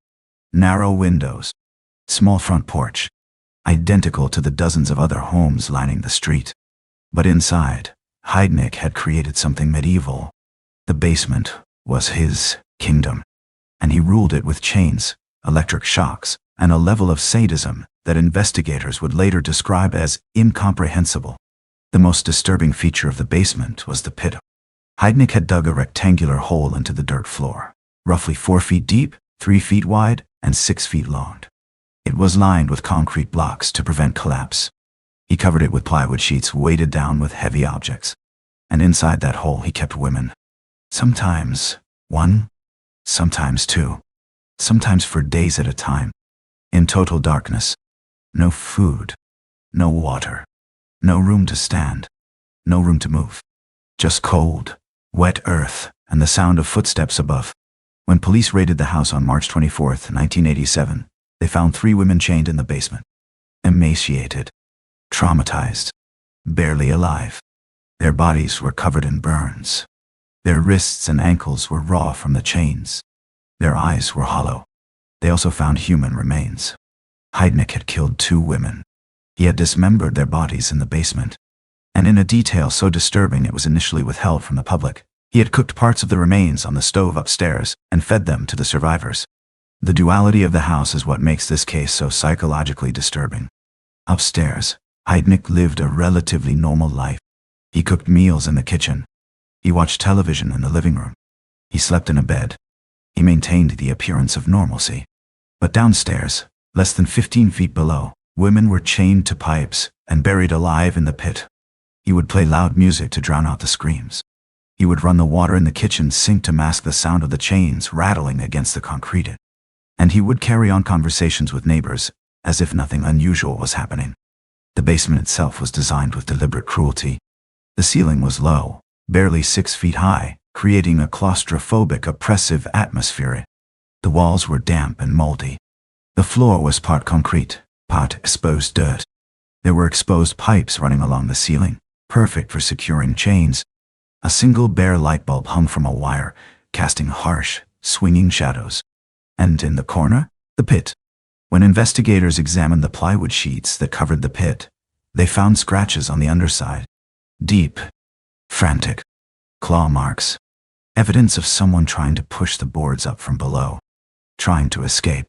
narrow windows, small front porch, identical to the dozens of other homes lining the street. But inside, Heidnik had created something medieval. The basement was his kingdom, and he ruled it with chains, electric shocks, and a level of sadism that investigators would later describe as incomprehensible. The most disturbing feature of the basement was the pit. Heidnik had dug a rectangular hole into the dirt floor, roughly 4 feet deep, 3 feet wide, and 6 feet long. It was lined with concrete blocks to prevent collapse. He covered it with plywood sheets weighted down with heavy objects. And inside that hole he kept women. Sometimes 1, sometimes 2, sometimes for days at a time. In total darkness, No food. No water. No room to stand. No room to move. Just cold, wet earth and the sound of footsteps above. When police raided the house on March 24, 1987, they found 3 women chained in the basement. Emaciated. Traumatized. Barely alive. Their bodies were covered in burns. Their wrists and ankles were raw from the chains. Their eyes were hollow. They also found human remains. Heidnik had killed 2 women. He had dismembered their bodies in the basement. And in a detail so disturbing it was initially withheld from the public, he had cooked parts of the remains on the stove upstairs and fed them to the survivors. The duality of the house is what makes this case so psychologically disturbing. Upstairs, Heidnik lived a relatively normal life. He cooked meals in the kitchen. He watched television in the living room. He slept in a bed. He maintained the appearance of normalcy. But downstairs, less than 15 feet below, women were chained to pipes and buried alive in the pit. He would play loud music to drown out the screams. He would run the water in the kitchen sink to mask the sound of the chains rattling against the concrete. And he would carry on conversations with neighbors as if nothing unusual was happening. The basement itself was designed with deliberate cruelty. The ceiling was low, barely 6 feet high, creating a claustrophobic, oppressive atmosphere. The walls were damp and moldy. The floor was part concrete, part exposed dirt. There were exposed pipes running along the ceiling, perfect for securing chains. A single bare light bulb hung from a wire, casting harsh, swinging shadows. And in the corner, the pit. When investigators examined the plywood sheets that covered the pit, they found scratches on the underside. Deep, frantic, claw marks. Evidence of someone trying to push the boards up from below. Trying to escape.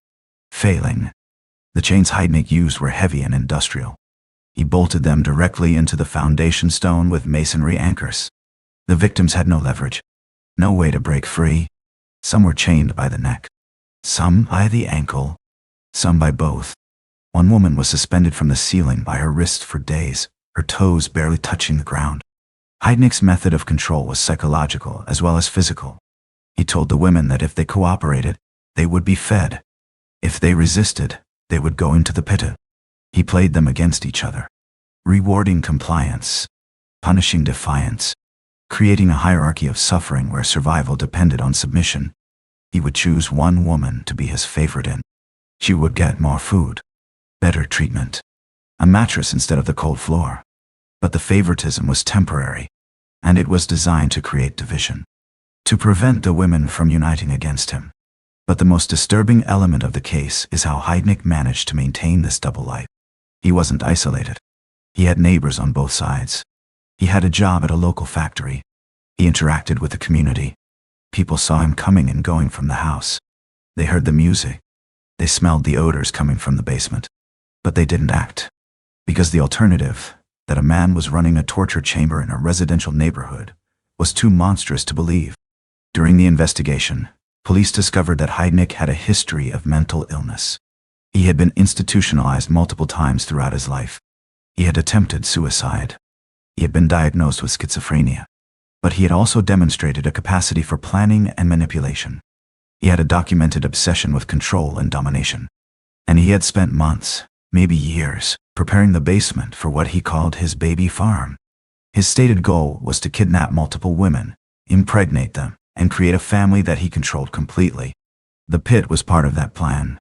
Failing. The chains Heidnik used were heavy and industrial. He bolted them directly into the foundation stone with masonry anchors. The victims had no leverage. No way to break free. Some were chained by the neck. Some by the ankle. Some by both. One woman was suspended from the ceiling by her wrist for days, her toes barely touching the ground. Heidnik's method of control was psychological as well as physical. He told the women that if they cooperated, they would be fed. If they resisted, they would go into the pit. He played them against each other, rewarding compliance, punishing defiance, creating a hierarchy of suffering where survival depended on submission. He would choose one woman to be his favorite and she would get more food, better treatment, a mattress instead of the cold floor. But the favoritism was temporary, and it was designed to create division, to prevent the women from uniting against him. But the most disturbing element of the case is how Heidnik managed to maintain this double life. He wasn't isolated. He had neighbors on both sides. He had a job at a local factory. He interacted with the community. People saw him coming and going from the house. They heard the music. They smelled the odors coming from the basement. But they didn't act. Because the alternative, that a man was running a torture chamber in a residential neighborhood, was too monstrous to believe. During the investigation, police discovered that Heidnik had a history of mental illness. He had been institutionalized multiple times throughout his life. He had attempted suicide. He had been diagnosed with schizophrenia. But he had also demonstrated a capacity for planning and manipulation. He had a documented obsession with control and domination. And he had spent months, maybe years, preparing the basement for what he called his baby farm. His stated goal was to kidnap multiple women, impregnate them, and create a family that he controlled completely. The pit was part of that plan.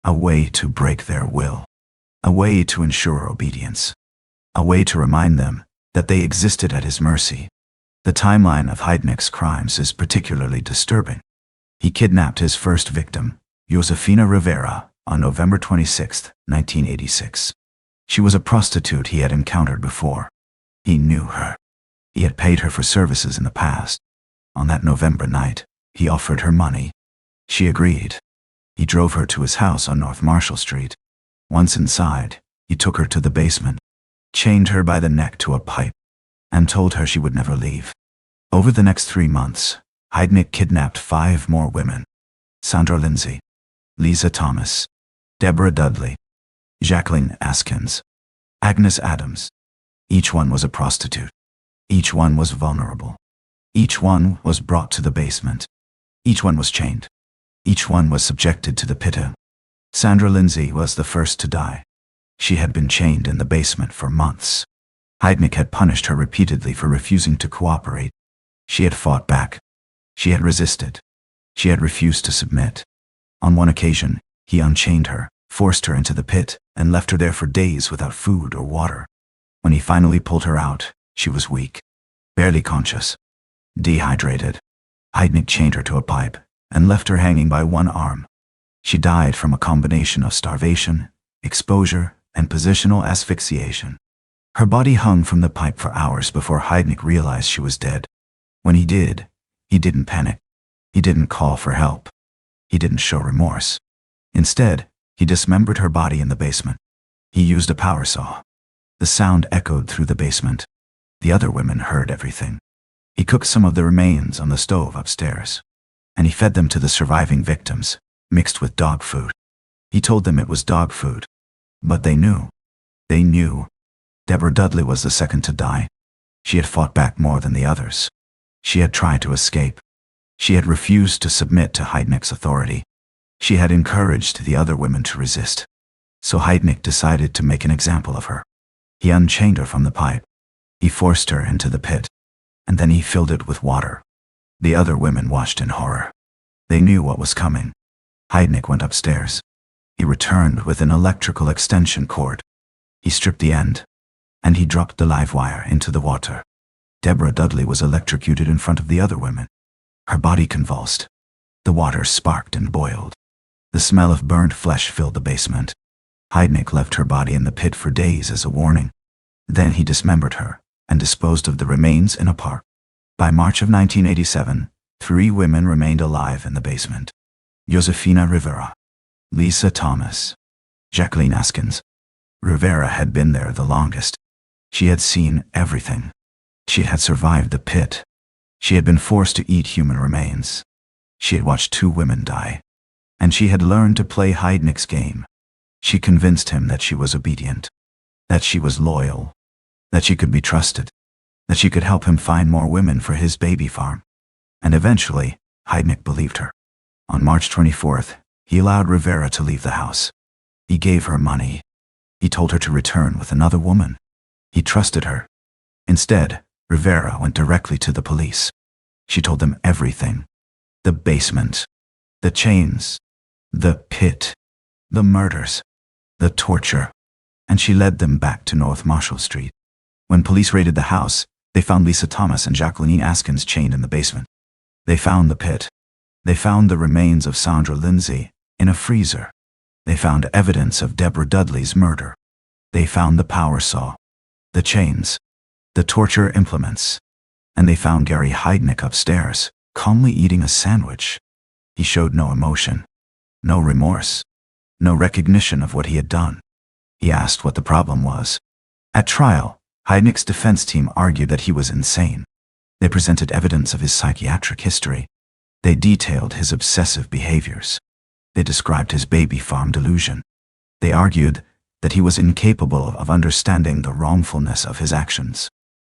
A way to break their will. A way to ensure obedience. A way to remind them that they existed at his mercy. The timeline of Heidnik's crimes is particularly disturbing. He kidnapped his first victim, Josefina Rivera, on November 26, 1986. She was a prostitute he had encountered before. He knew her. He had paid her for services in the past. On that November night, he offered her money. She agreed. He drove her to his house on North Marshall Street. Once inside, he took her to the basement, chained her by the neck to a pipe, and told her she would never leave. Over the next 3 months, Heidnik kidnapped 5 more women. Sandra Lindsay, Lisa Thomas, Deborah Dudley, Jacqueline Askins, Agnes Adams. Each one was a prostitute. Each one was vulnerable. Each one was brought to the basement. Each one was chained. Each one was subjected to the pit. Sandra Lindsay was the first to die. She had been chained in the basement for months. Heidnik had punished her repeatedly for refusing to cooperate. She had fought back. She had resisted. She had refused to submit. On one occasion, he unchained her, forced her into the pit, and left her there for days without food or water. When he finally pulled her out, she was weak, barely conscious, dehydrated. Heidnik chained her to a pipe and left her hanging by one arm. She died from a combination of starvation, exposure, and positional asphyxiation. Her body hung from the pipe for hours before Heidnik realized she was dead. When he did, he didn't panic. He didn't call for help. He didn't show remorse. Instead, he dismembered her body in the basement. He used a power saw. The sound echoed through the basement. The other women heard everything. He cooked some of the remains on the stove upstairs, and he fed them to the surviving victims, mixed with dog food. He told them it was dog food. But they knew. They knew. Deborah Dudley was the second to die. She had fought back more than the others. She had tried to escape. She had refused to submit to Heidnik's authority. She had encouraged the other women to resist. So Heidnik decided to make an example of her. He unchained her from the pipe. He forced her into the pit, and then he filled it with water. The other women watched in horror. They knew what was coming. Heidnik went upstairs. He returned with an electrical extension cord. He stripped the end, and he dropped the live wire into the water. Deborah Dudley was electrocuted in front of the other women. Her body convulsed. The water sparked and boiled. The smell of burnt flesh filled the basement. Heidnik left her body in the pit for days as a warning. Then he dismembered her and disposed of the remains in a park. By March of 1987, 3 women remained alive in the basement. Josefina Rivera, Lisa Thomas, Jacqueline Askins. Rivera had been there the longest. She had seen everything. She had survived the pit. She had been forced to eat human remains. She had watched 2 women die. And she had learned to play Heidnik's game. She convinced him that she was obedient, that she was loyal, that she could be trusted, that she could help him find more women for his baby farm. And eventually, Heidnik believed her. On March 24th, he allowed Rivera to leave the house. He gave her money. He told her to return with another woman. He trusted her. Instead, Rivera went directly to the police. She told them everything. The basement, the chains, the pit, the murders, the torture. And she led them back to North Marshall Street. When police raided the house, they found Lisa Thomas and Jacqueline Askins chained in the basement. They found the pit. They found the remains of Sandra Lindsay in a freezer. They found evidence of Deborah Dudley's murder. They found the power saw, the chains, the torture implements. And they found Gary Heidnik upstairs, calmly eating a sandwich. He showed no emotion, no remorse, no recognition of what he had done. He asked what the problem was. At trial, Heidnik's defense team argued that he was insane. They presented evidence of his psychiatric history. They detailed his obsessive behaviors. They described his baby farm delusion. They argued that he was incapable of understanding the wrongfulness of his actions.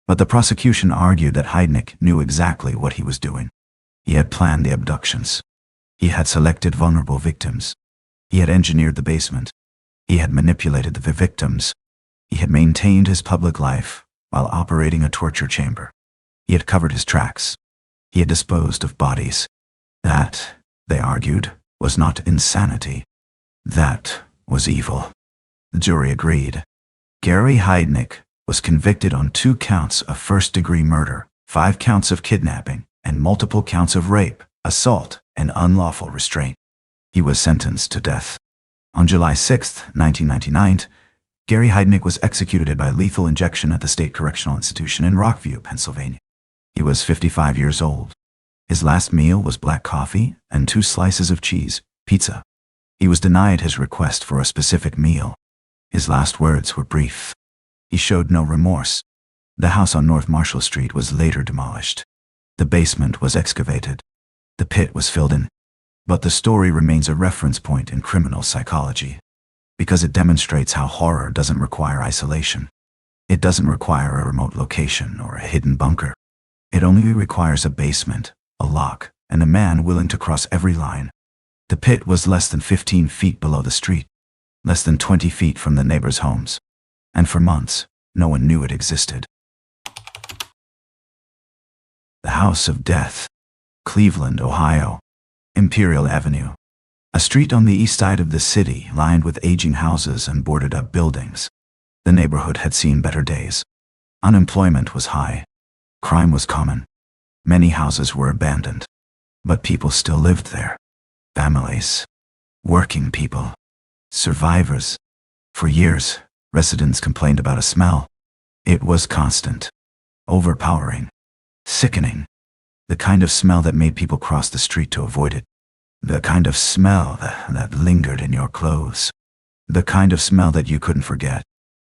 But the prosecution argued that Heidnik knew exactly what he was doing. He had planned the abductions. He had selected vulnerable victims. He had engineered the basement. He had manipulated the victims. He had maintained his public life while operating a torture chamber. He had covered his tracks. He had disposed of bodies. That, they argued, was not insanity. That was evil. The jury agreed. Gary Heidnik was convicted on 2 counts of first-degree murder, 5 counts of kidnapping, and multiple counts of rape, assault, and unlawful restraint. He was sentenced to death. On July 6, 1999, Gary Heidnik was executed by lethal injection at the State Correctional Institution in Rockview, Pennsylvania. He was 55 years old. His last meal was black coffee and 2 slices of cheese, pizza. He was denied his request for a specific meal. His last words were brief. He showed no remorse. The house on North Marshall Street was later demolished. The basement was excavated. The pit was filled in. But the story remains a reference point in criminal psychology, because it demonstrates how horror doesn't require isolation. It doesn't require a remote location or a hidden bunker. It only requires a basement, a lock, and a man willing to cross every line. The pit was less than 15 feet below the street. less than 20 feet from the neighbors' homes. And for months, no one knew it existed. The House of Death, Cleveland, Ohio, Imperial Avenue, a street on the east side of the city lined with aging houses and boarded-up buildings. The neighborhood had seen better days. Unemployment was high. Crime was common. Many houses were abandoned. But people still lived there. Families. Working people. Survivors. For years, residents complained about a smell. It was constant. Overpowering. Sickening. The kind of smell that made people cross the street to avoid it. The kind of smell that lingered in your clothes. The kind of smell that you couldn't forget.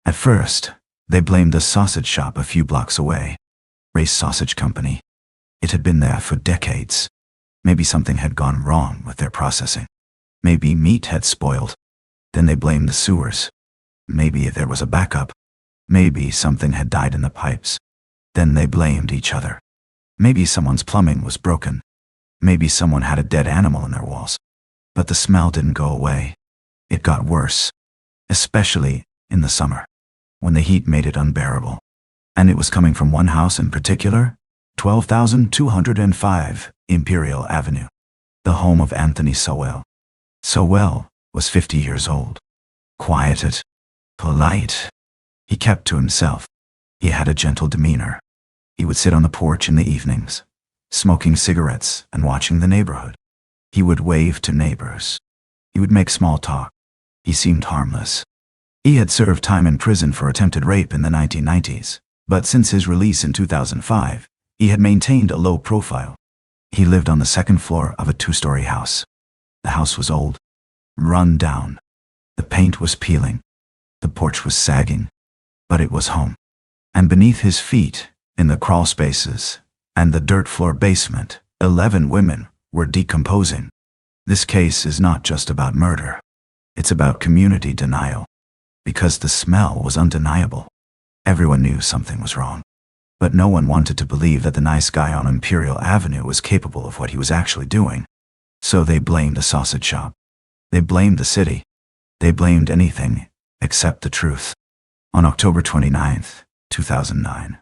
At first, they blamed the sausage shop a few blocks away. Ray's Sausage Company. It had been there for decades. Maybe something had gone wrong with their processing. Maybe meat had spoiled. Then they blamed the sewers. Maybe there was a backup. Maybe something had died in the pipes. Then they blamed each other. Maybe someone's plumbing was broken. Maybe someone had a dead animal in their walls. But the smell didn't go away. It got worse. Especially in the summer, when the heat made it unbearable. And it was coming from one house in particular, 12,205 Imperial Avenue, the home of Anthony Sewell. Sewell was 50 years old. Quieted. Polite. He kept to himself. He had a gentle demeanor. He would sit on the porch in the evenings, smoking cigarettes and watching the neighborhood. He would wave to neighbors. He would make small talk. He seemed harmless. He had served time in prison for attempted rape in the 1990s, but since his release in 2005, he had maintained a low profile. He lived on the second floor of a 2-story house. The house was old, run down. The paint was peeling. The porch was sagging, but it was home. And beneath his feet, in the crawl spaces and the dirt floor basement, 11 women were decomposing. This case is not just about murder. It's about community denial. Because the smell was undeniable. Everyone knew something was wrong. But no one wanted to believe that the nice guy on Imperial Avenue was capable of what he was actually doing. So they blamed the sausage shop. They blamed the city. They blamed anything except the truth. On October 29, 2009,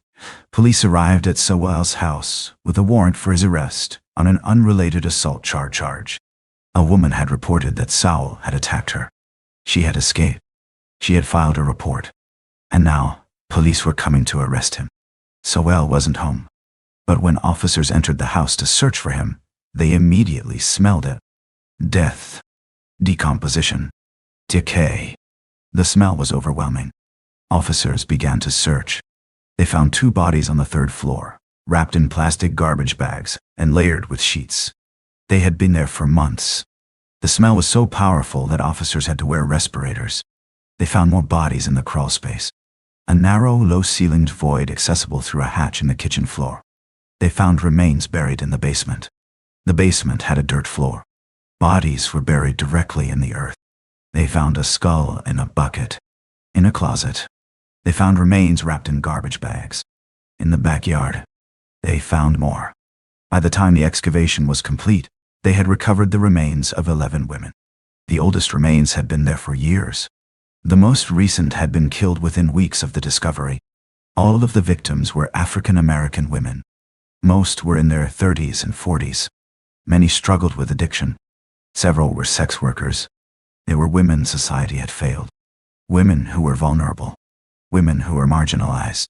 police arrived at Sewell's house with a warrant for his arrest on an unrelated assault charge. A woman had reported that Sewell had attacked her. She had escaped. She had filed a report. And now, police were coming to arrest him. Sewell wasn't home. But when officers entered the house to search for him, they immediately smelled it. Death. Decomposition. Decay. The smell was overwhelming. Officers began to search. They found 2 bodies on the 3rd floor, wrapped in plastic garbage bags and layered with sheets. They had been there for months. The smell was so powerful that officers had to wear respirators. They found more bodies in the crawl space. A narrow, low-ceilinged void accessible through a hatch in the kitchen floor. They found remains buried in the basement. The basement had a dirt floor. Bodies were buried directly in the earth. They found a skull in a bucket. In a closet. They found remains wrapped in garbage bags. In the backyard. They found more. By the time the excavation was complete, they had recovered the remains of 11 women. The oldest remains had been there for years. The most recent had been killed within weeks of the discovery. All of the victims were African American women. Most were in their 30s and 40s. Many struggled with addiction. Several were sex workers. They were women society had failed. Women who were vulnerable. Women who were marginalized.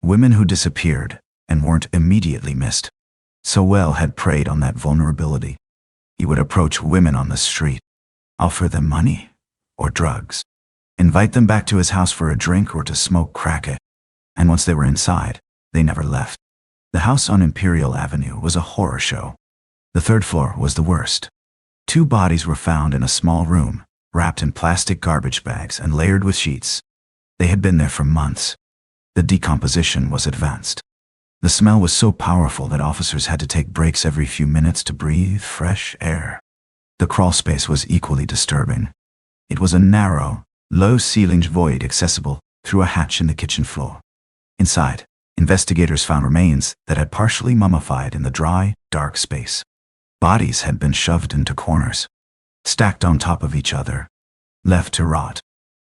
Women who disappeared and weren't immediately missed. Sewell had preyed on that vulnerability. He would approach women on the street, offer them money or drugs, invite them back to his house for a drink or to smoke crack. And once they were inside, they never left. The house on Imperial Avenue was a horror show. The 3rd floor was the worst. 2 bodies were found in a small room, wrapped in plastic garbage bags and layered with sheets. They had been there for months. The decomposition was advanced. The smell was so powerful that officers had to take breaks every few minutes to breathe fresh air. The crawl space was equally disturbing. It was a narrow, low-ceilinged void accessible through a hatch in the kitchen floor. Inside, investigators found remains that had partially mummified in the dry, dark space. Bodies had been shoved into corners, stacked on top of each other. left to rot.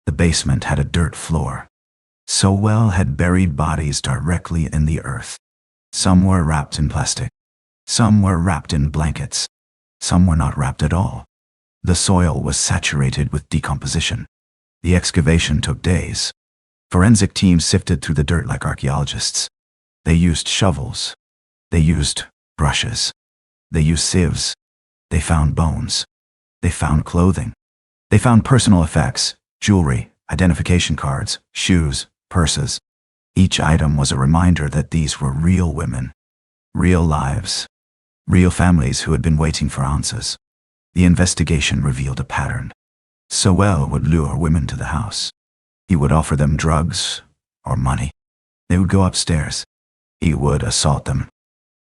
The basement had a dirt floor. Sewell had buried bodies directly in the earth. Some were wrapped in plastic. Some were wrapped in blankets. Some were not wrapped at all. The soil was saturated with decomposition. The excavation took days. Forensic teams sifted through the dirt like archaeologists. They used shovels. They used brushes. They used sieves. They found bones. They found clothing. They found personal effects, jewelry, identification cards, shoes, purses. Each item was a reminder that these were real women, real lives, real families who had been waiting for answers. The investigation revealed a pattern. Sewell would lure women to the house. He would offer them drugs or money. They would go upstairs. He would assault them,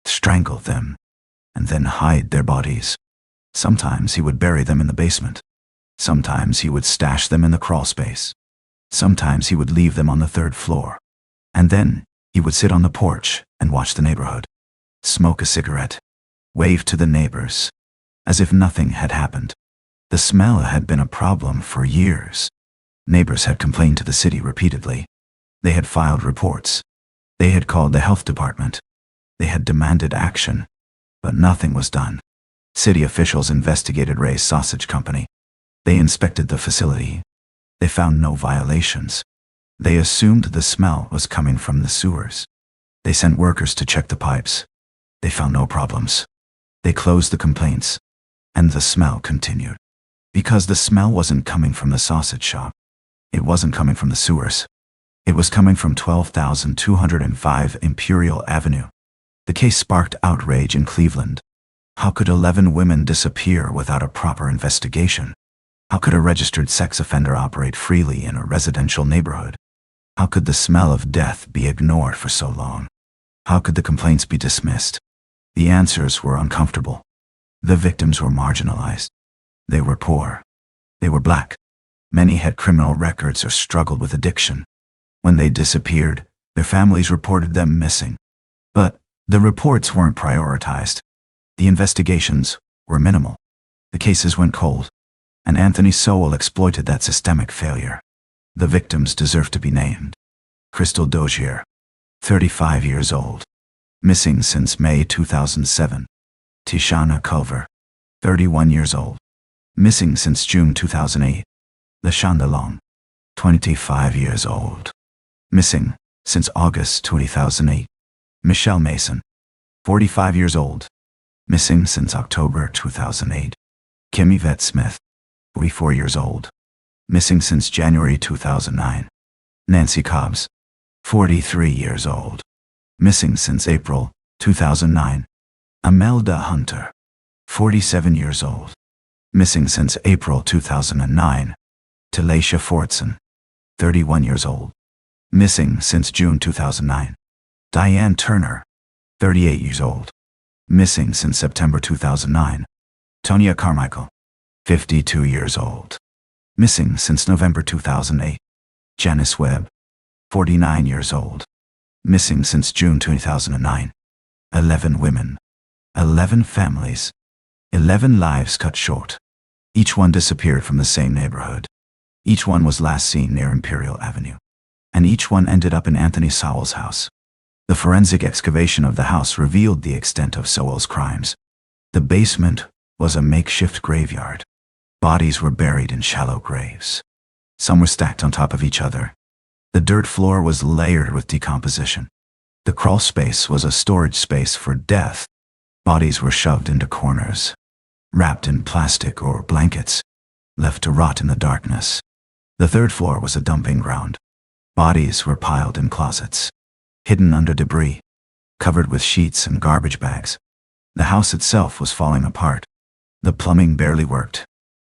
strangle them, and then hide their bodies. Sometimes he would bury them in the basement. Sometimes he would stash them in the crawlspace. Sometimes he would leave them on the third floor. And then he would sit on the porch and watch the neighborhood, smoke a cigarette, wave to the neighbors, as if nothing had happened. The smell had been a problem for years. Neighbors had complained to the city repeatedly. They had filed reports. They had called the health department. They had demanded action, but nothing was done. City officials investigated Ray's Sausage Company. They inspected the facility. They found no violations. They assumed the smell was coming from the sewers. They sent workers to check the pipes. They found no problems. They closed the complaints, and the smell continued. Because the smell wasn't coming from the sausage shop. It wasn't coming from the sewers. It was coming from 12,205 Imperial Avenue. The case sparked outrage in Cleveland. How could 11 women disappear without a proper investigation? How could a registered sex offender operate freely in a residential neighborhood? How could the smell of death be ignored for so long? How could the complaints be dismissed? The answers were uncomfortable. The victims were marginalized. They were poor. They were black. Many had criminal records or struggled with addiction. When they disappeared, their families reported them missing. But the reports weren't prioritized. The investigations were minimal. The cases went cold. And Anthony Sewell exploited that systemic failure. The victims deserve to be named. Crystal Dozier, 35 years old, missing since May 2007. Tishana Culver, 31 years old, missing since June 2008. LaShonda Long, 25 years old, missing since August 2008. Michelle Mason, 45 years old, missing since October 2008. Kim Yvette Smith, 44 years old, missing since January 2009. Nancy Cobbs, 43 years old, missing since April 2009. Amelda Hunter, 47 years old, missing since April 2009. Talacia Fortson, 31 years old, missing since June 2009. Diane Turner, 38 years old, missing since September 2009. Tonya Carmichael, 52 years old, missing since November 2008. Janice Webb, 49 years old, missing since June 2009. 11 women, 11 families, 11 lives cut short. Each one disappeared from the same neighborhood. Each one was last seen near Imperial Avenue. And each one ended up in Anthony Sewell's house. The forensic excavation of the house revealed the extent of Sewell's crimes. The basement was a makeshift graveyard. Bodies were buried in shallow graves. Some were stacked on top of each other. The dirt floor was layered with decomposition. The crawl space was a storage space for death. Bodies were shoved into corners, wrapped in plastic or blankets, left to rot in the darkness. The third floor was a dumping ground. Bodies were piled in closets, hidden under debris, covered with sheets and garbage bags. The house itself was falling apart. The plumbing barely worked.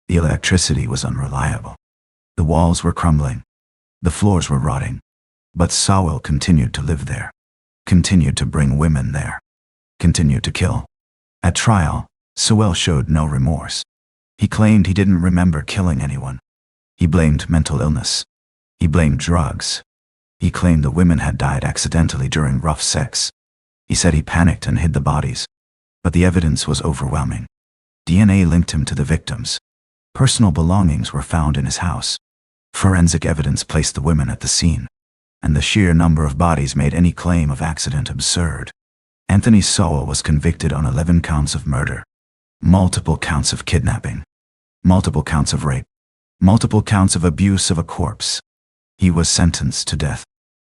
The electricity was unreliable. The walls were crumbling. The floors were rotting. But Sewell continued to live there, continued to bring women there, continued to kill. At trial, Sewell showed no remorse. He claimed he didn't remember killing anyone. He blamed mental illness. He blamed drugs. He claimed the women had died accidentally during rough sex. He said he panicked and hid the bodies. But the evidence was overwhelming. DNA linked him to the victims. Personal belongings were found in his house. Forensic evidence placed the women at the scene, and the sheer number of bodies made any claim of accident absurd. Anthony Sowell was convicted on 11 counts of murder, multiple counts of kidnapping, multiple counts of rape, multiple counts of abuse of a corpse. He was sentenced to death.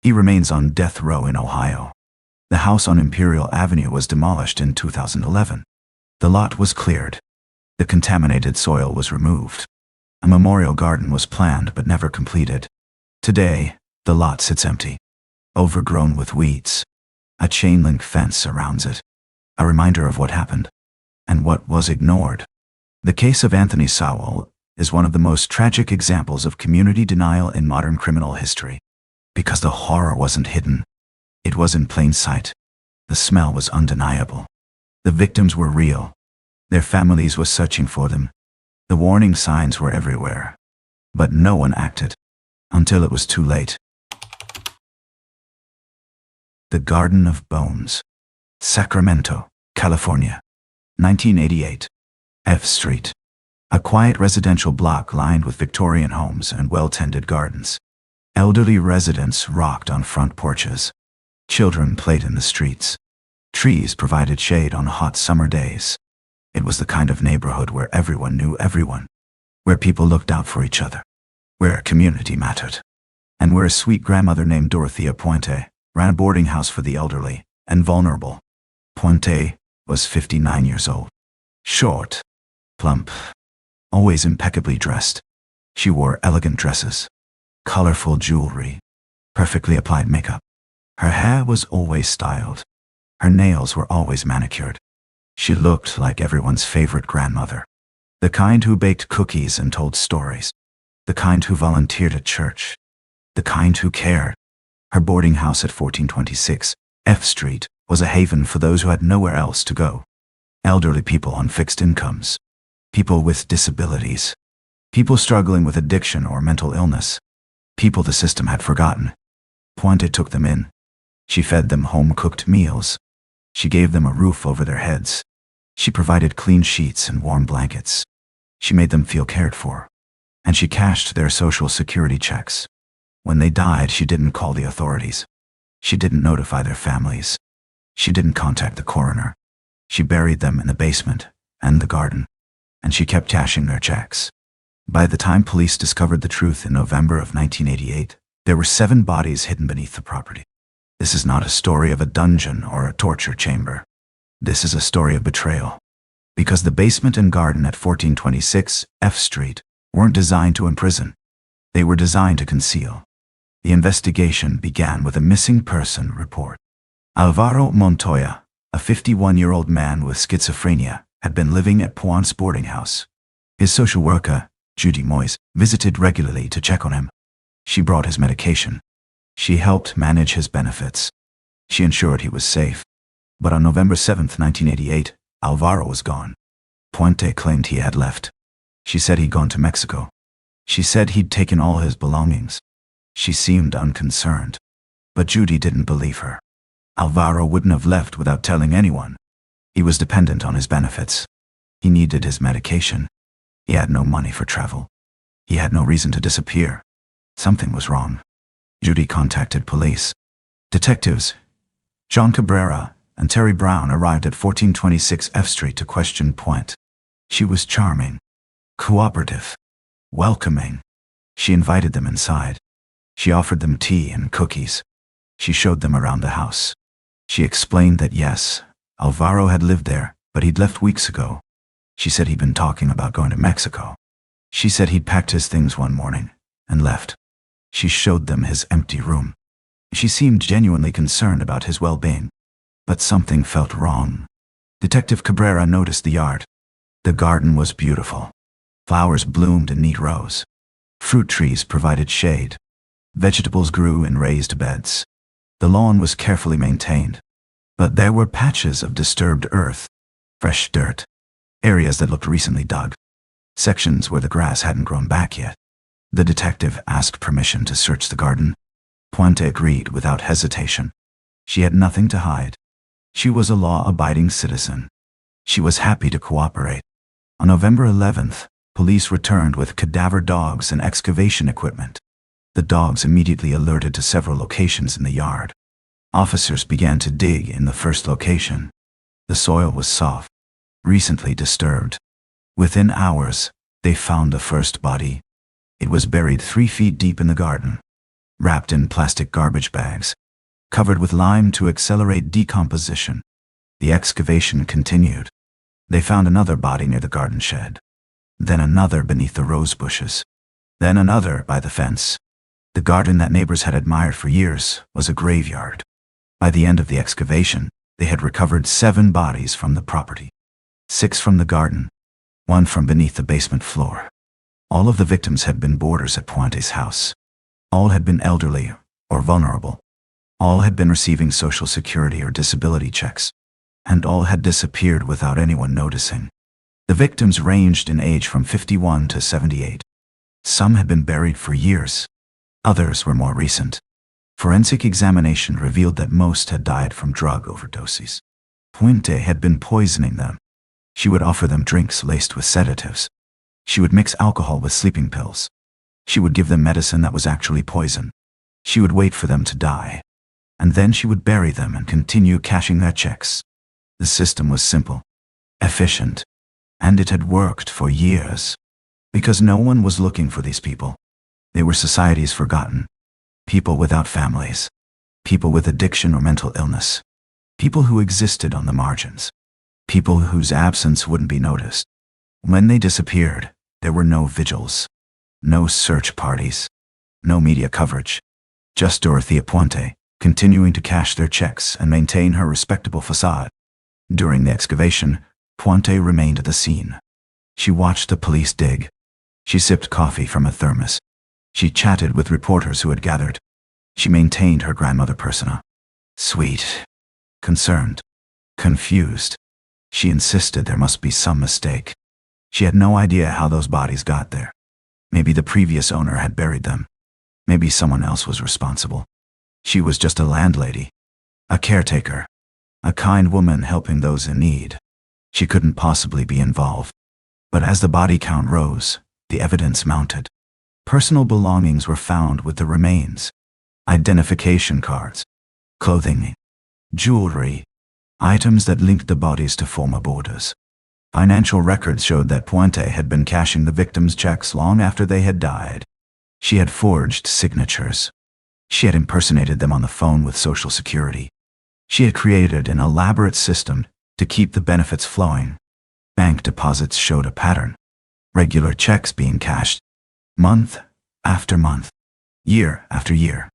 He remains on death row in Ohio. The house on Imperial Avenue was demolished in 2011. The lot was cleared. The contaminated soil was removed. A memorial garden was planned but never completed. Today, the lot sits empty, overgrown with weeds. A chain-link fence surrounds it, a reminder of what happened and what was ignored. The case of Anthony Sowell is one of the most tragic examples of community denial in modern criminal history. Because the horror wasn't hidden, it was in plain sight. The smell was undeniable. The victims were real. Their families were searching for them. The warning signs were everywhere. But no one acted until it was too late. The Garden of Bones. Sacramento, California. 1988. F Street. A quiet residential block lined with Victorian homes and well-tended gardens. Elderly residents rocked on front porches. Children played in the streets. Trees provided shade on hot summer days. It was the kind of neighborhood where everyone knew everyone, where people looked out for each other, where community mattered, and where a sweet grandmother named Dorothea Puente ran a boarding house for the elderly and vulnerable. Puente was 59 years old. Short, plump, always impeccably dressed. She wore elegant dresses, colorful jewelry, perfectly applied makeup. Her hair was always styled. Her nails were always manicured. She looked like everyone's favorite grandmother. The kind who baked cookies and told stories. The kind who volunteered at church. The kind who cared. Her boarding house at 1426 F Street was a haven for those who had nowhere else to go. Elderly people on fixed incomes. People with disabilities. People struggling with addiction or mental illness. People the system had forgotten. Puente took them in. She fed them home-cooked meals. She gave them a roof over their heads. She provided clean sheets and warm blankets. She made them feel cared for. And she cashed their social security checks. When they died, she didn't call the authorities. She didn't notify their families. She didn't contact the coroner. She buried them in the basement and the garden. And she kept cashing their checks. By the time police discovered the truth in November of 1988, there were 7 bodies hidden beneath the property. This is not a story of a dungeon or a torture chamber. This is a story of betrayal. Because the basement and garden at 1426 F Street weren't designed to imprison. They were designed to conceal. The investigation began with a missing person report. Alvaro Montoya, a 51-year-old man with schizophrenia, had been living at Puente's boarding house. His social worker, Judy Moyes, visited regularly to check on him. She brought his medication. She helped manage his benefits. She ensured he was safe. But on November 7, 1988, Alvaro was gone. Puente claimed he had left. She said he'd gone to Mexico. She said he'd taken all his belongings. She seemed unconcerned. But Judy didn't believe her. Alvaro wouldn't have left without telling anyone. He was dependent on his benefits. He needed his medication. He had no money for travel. He had no reason to disappear. Something was wrong. Judy contacted police. Detectives John Cabrera and Terry Brown arrived at 1426 F Street to question Puente. She was charming, cooperative, welcoming. She invited them inside. She offered them tea and cookies. She showed them around the house. She explained that yes, Alvaro had lived there, but he'd left weeks ago. She said he'd been talking about going to Mexico. She said he'd packed his things one morning and left. She showed them his empty room. She seemed genuinely concerned about his well-being. But something felt wrong. Detective Cabrera noticed the yard. The garden was beautiful. Flowers bloomed in neat rows. Fruit trees provided shade. Vegetables grew in raised beds. The lawn was carefully maintained. But there were patches of disturbed earth, fresh dirt, areas that looked recently dug, sections where the grass hadn't grown back yet. The detective asked permission to search the garden. Puente agreed without hesitation. She had nothing to hide. She was a law-abiding citizen. She was happy to cooperate. On November 11th, Police returned with cadaver dogs and excavation equipment. The dogs immediately alerted to several locations in the yard. Officers began to dig in the first location. The soil was soft, recently disturbed. Within hours, they found the first body. It was buried 3 feet deep in the garden, wrapped in plastic garbage bags, covered with lime to accelerate decomposition. The excavation continued. They found another body near the garden shed, then another beneath the rose bushes, then another by the fence. The garden that neighbors had admired for years was a graveyard. By the end of the excavation, they had recovered 7 bodies from the property. 6 from the garden, 1 from beneath the basement floor. All of the victims had been boarders at Puente's house. All had been elderly or vulnerable. All had been receiving Social Security or disability checks. And all had disappeared without anyone noticing. The victims ranged in age from 51 to 78. Some had been buried for years. Others were more recent. Forensic examination revealed that most had died from drug overdoses. Puente had been poisoning them. She would offer them drinks laced with sedatives. She would mix alcohol with sleeping pills. She would give them medicine that was actually poison. She would wait for them to die. And then she would bury them and continue cashing their checks. The system was simple, efficient, and it had worked for years. Because no one was looking for these people. They were society's forgotten. People without families. People with addiction or mental illness. People who existed on the margins. People whose absence wouldn't be noticed. When they disappeared, there were no vigils. No search parties. No media coverage. Just Dorothea Puente, continuing to cash their checks and maintain her respectable facade. During the excavation, Puente remained at the scene. She watched the police dig. She sipped coffee from a thermos. She chatted with reporters who had gathered. She maintained her grandmother persona. Sweet. Concerned. Confused. She insisted there must be some mistake. She had no idea how those bodies got there. Maybe the previous owner had buried them. Maybe someone else was responsible. She was just a landlady. A caretaker. A kind woman helping those in need. She couldn't possibly be involved. But as the body count rose, the evidence mounted. Personal belongings were found with the remains. Identification cards, clothing, jewelry, items that linked the bodies to former boarders. Financial records showed that Puente had been cashing the victims' checks long after they had died. She had forged signatures. She had impersonated them on the phone with Social Security. She had created an elaborate system to keep the benefits flowing. Bank deposits showed a pattern. Regular checks being cashed, month after month, year after year,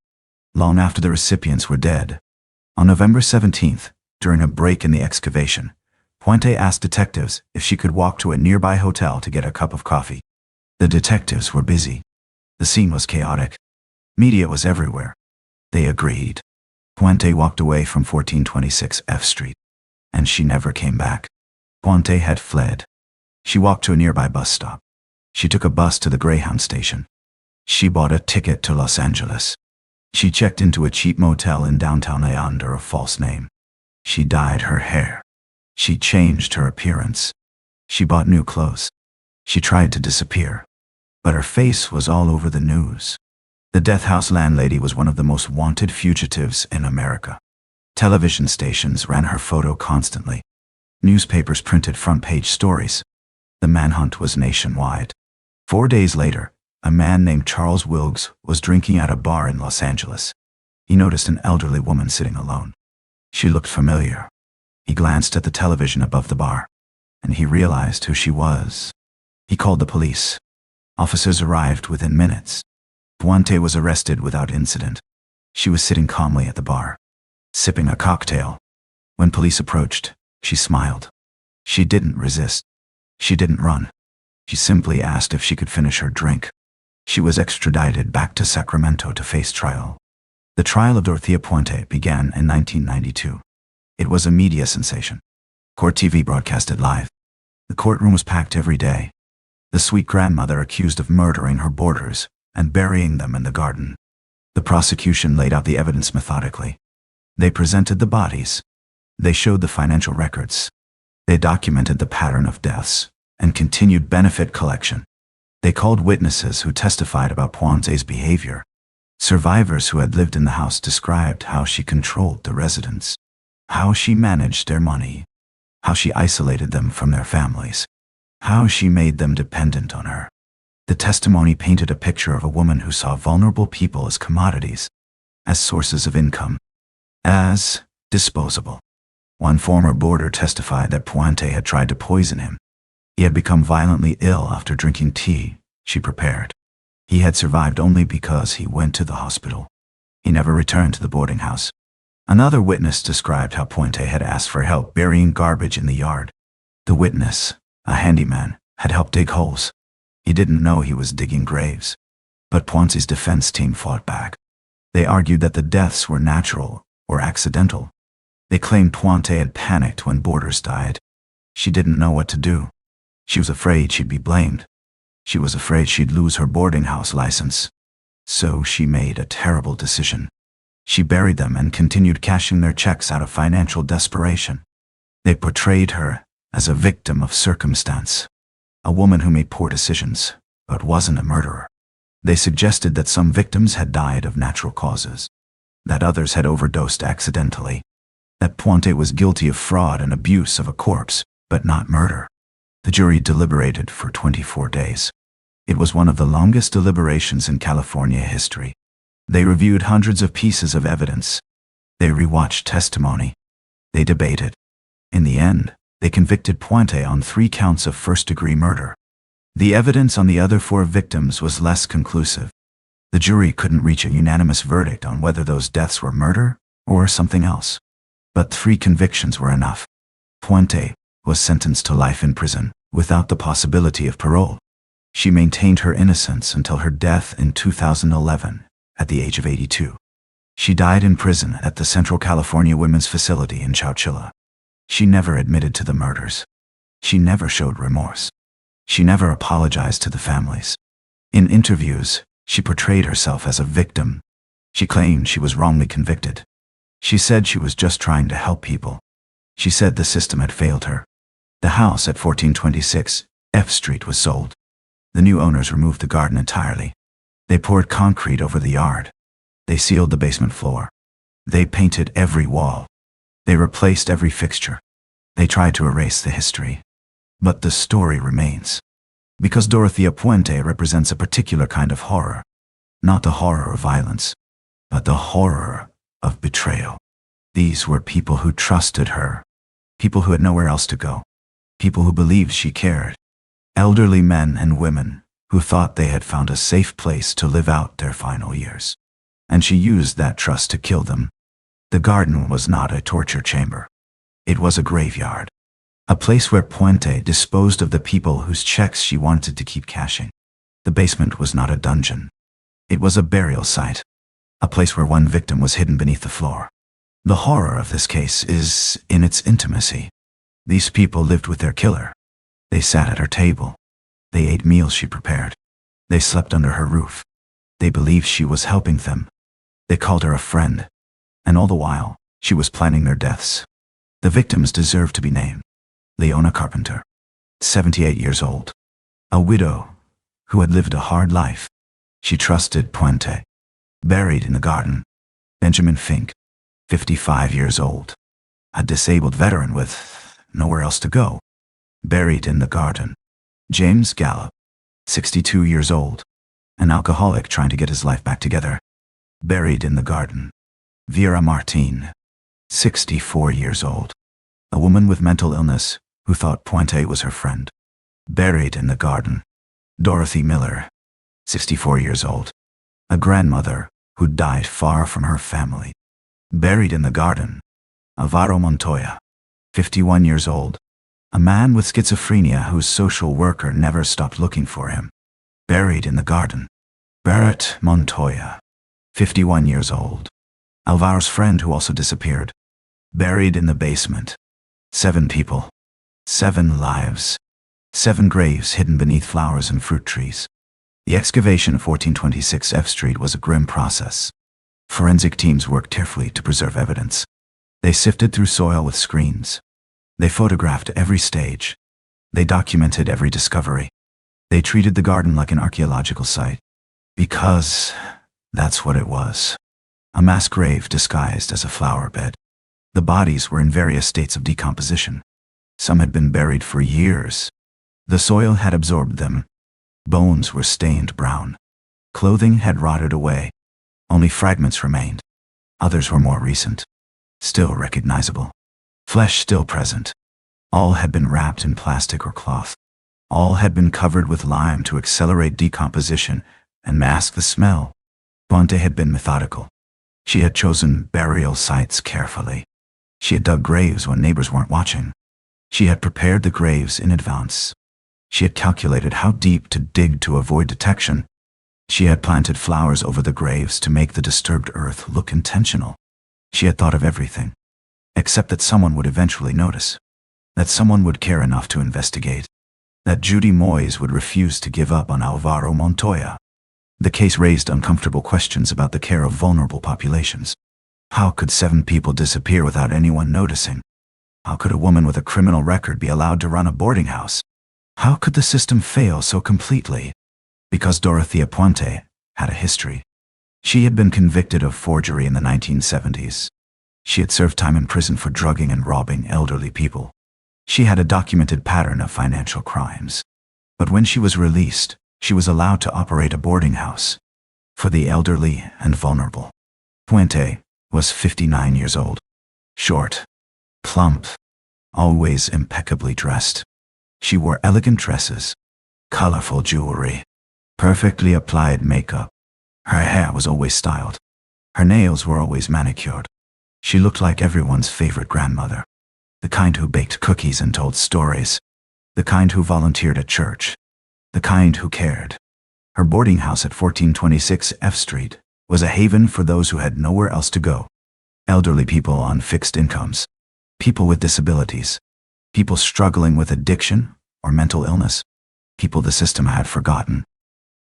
long after the recipients were dead. On November 17th, during a break in the excavation, Puente asked detectives if she could walk to a nearby hotel to get a cup of coffee. The detectives were busy. The scene was chaotic. Media was everywhere. They agreed. Puente walked away from 1426 F Street, and she never came back. Puente had fled. She walked to a nearby bus stop. She took a bus to the Greyhound station. She bought a ticket to Los Angeles. She checked into a cheap motel in downtown LA under a false name. She dyed her hair. She changed her appearance. She bought new clothes. She tried to disappear. But her face was all over the news. The death house landlady was one of the most wanted fugitives in America. Television stations ran her photo constantly. Newspapers printed front-page stories. The manhunt was nationwide. 4 days later, a man named Charles Wilkes was drinking at a bar in Los Angeles. He noticed an elderly woman sitting alone. She looked familiar. He glanced at the television above the bar, and he realized who she was. He called the police. Officers arrived within minutes. Puente was arrested without incident. She was sitting calmly at the bar, sipping a cocktail. When police approached, she smiled. She didn't resist. She didn't run. She simply asked if she could finish her drink. She was extradited back to Sacramento to face trial. The trial of Dorothea Puente began in 1992. It was a media sensation. Court TV broadcast it live. The courtroom was packed every day. The sweet grandmother accused of murdering her boarders and burying them in the garden. The prosecution laid out the evidence methodically. They presented the bodies. They showed the financial records. They documented the pattern of deaths and continued benefit collection. They called witnesses who testified about Puente's behavior. Survivors who had lived in the house described how she controlled the residents, how she managed their money, how she isolated them from their families, how she made them dependent on her. The testimony painted a picture of a woman who saw vulnerable people as commodities, as sources of income, as disposable. One former boarder testified that Puente had tried to poison him. He had become violently ill after drinking tea she prepared. He had survived only because he went to the hospital. He never returned to the boarding house. Another witness described how Puente had asked for help burying garbage in the yard. The witness, a handyman, had helped dig holes. He didn't know he was digging graves. But Puente's defense team fought back. They argued that the deaths were natural or accidental. They claimed Puente had panicked when boarders died. She didn't know what to do. She was afraid she'd be blamed. She was afraid she'd lose her boarding house license. So she made a terrible decision. She buried them and continued cashing their checks out of financial desperation. They portrayed her as a victim of circumstance, a woman who made poor decisions, but wasn't a murderer. They suggested that some victims had died of natural causes, that others had overdosed accidentally, that Puente was guilty of fraud and abuse of a corpse, but not murder. The jury deliberated for 24 days. It was one of the longest deliberations in California history. They reviewed hundreds of pieces of evidence. They rewatched testimony. They debated. In the end, they convicted Puente on 3 counts of first-degree murder. The evidence on the other 4 victims was less conclusive. The jury couldn't reach a unanimous verdict on whether those deaths were murder or something else. But 3 convictions were enough. Puente was sentenced to life in prison, without the possibility of parole. She maintained her innocence until her death in 2011, at the age of 82. She died in prison at the Central California Women's Facility in Chowchilla. She never admitted to the murders. She never showed remorse. She never apologized to the families. In interviews, she portrayed herself as a victim. She claimed she was wrongly convicted. She said she was just trying to help people. She said the system had failed her. The house at 1426 F Street was sold. The new owners removed the garden entirely. They poured concrete over the yard. They sealed the basement floor. They painted every wall. They replaced every fixture. They tried to erase the history. But the story remains. Because Dorothea Puente represents a particular kind of horror. Not the horror of violence, but the horror of betrayal. These were people who trusted her. People who had nowhere else to go. People who believed she cared. Elderly men and women who thought they had found a safe place to live out their final years. And she used that trust to kill them. The garden was not a torture chamber. It was a graveyard. A place where Puente disposed of the people whose checks she wanted to keep cashing. The basement was not a dungeon. It was a burial site. A place where one victim was hidden beneath the floor. The horror of this case is in its intimacy. These people lived with their killer. They sat at her table. They ate meals she prepared. They slept under her roof. They believed she was helping them. They called her a friend. And all the while, she was planning their deaths. The victims deserve to be named. Leona Carpenter, 78 years old. A widow who had lived a hard life. She trusted Puente. Buried in the garden. Benjamin Fink, 55 years old. A disabled veteran with nowhere else to go. Buried in the garden. James Gallup, 62 years old. An alcoholic trying to get his life back together. Buried in the garden. Vera Martin, 64 years old. A woman with mental illness who thought Puente was her friend. Buried in the garden. Dorothy Miller, 64 years old. A grandmother who died far from her family. Buried in the garden. Alvaro Montoya, 51 years old. A man with schizophrenia whose social worker never stopped looking for him. Buried in the garden. Barrett Montoya, 51 years old. Alvaro's friend who also disappeared. Buried in the basement. 7 people. 7 lives. 7 graves hidden beneath flowers and fruit trees. The excavation of 1426 F Street was a grim process. Forensic teams worked carefully to preserve evidence. They sifted through soil with screens. They photographed every stage. They documented every discovery. They treated the garden like an archaeological site. Because that's what it was. A mass grave disguised as a flower bed. The bodies were in various states of decomposition. Some had been buried for years. The soil had absorbed them. Bones were stained brown. Clothing had rotted away. Only fragments remained. Others were more recent. Still recognizable. Flesh still present. All had been wrapped in plastic or cloth. All had been covered with lime to accelerate decomposition and mask the smell. Puente had been methodical. She had chosen burial sites carefully. She had dug graves when neighbors weren't watching. She had prepared the graves in advance. She had calculated how deep to dig to avoid detection. She had planted flowers over the graves to make the disturbed earth look intentional. She had thought of everything, except that someone would eventually notice, that someone would care enough to investigate, that Judy Moyes would refuse to give up on Alvaro Montoya. The case raised uncomfortable questions about the care of vulnerable populations. How could 7 people disappear without anyone noticing? How could a woman with a criminal record be allowed to run a boarding house? How could the system fail so completely? Because Dorothea Puente had a history. She had been convicted of forgery in the 1970s. She had served time in prison for drugging and robbing elderly people. She had a documented pattern of financial crimes. But when she was released, she was allowed to operate a boarding house for the elderly and vulnerable. Puente was 59 years old. Short, plump, always impeccably dressed. She wore elegant dresses, colorful jewelry, perfectly applied makeup. Her hair was always styled. Her nails were always manicured. She looked like everyone's favorite grandmother. The kind who baked cookies and told stories. The kind who volunteered at church. The kind who cared. Her boarding house at 1426 F Street was a haven for those who had nowhere else to go. Elderly people on fixed incomes. People with disabilities. People struggling with addiction or mental illness. People the system had forgotten.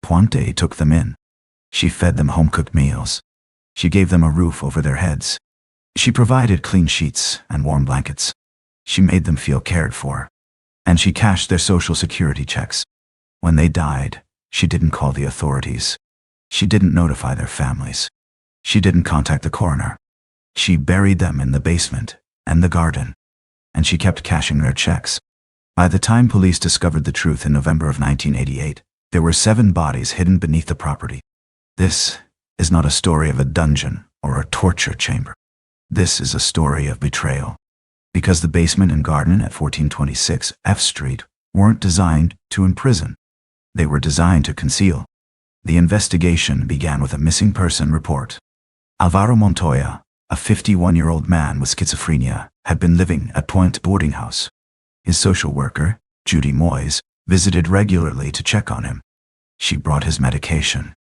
Puente took them in. She fed them home-cooked meals. She gave them a roof over their heads. She provided clean sheets and warm blankets. She made them feel cared for. And she cashed their social security checks. When they died, she didn't call the authorities. She didn't notify their families. She didn't contact the coroner. She buried them in the basement and the garden. And she kept cashing their checks. By the time police discovered the truth in November of 1988, there were 7 bodies hidden beneath the property. This is not a story of a dungeon or a torture chamber. This is a story of betrayal. Because the basement and garden at 1426 F Street weren't designed to imprison. They were designed to conceal. The investigation began with a missing person report. Alvaro Montoya, a 51-year-old man with schizophrenia, had been living at Puente boarding house. His social worker, Judy Moyes, visited regularly to check on him. She brought his medication.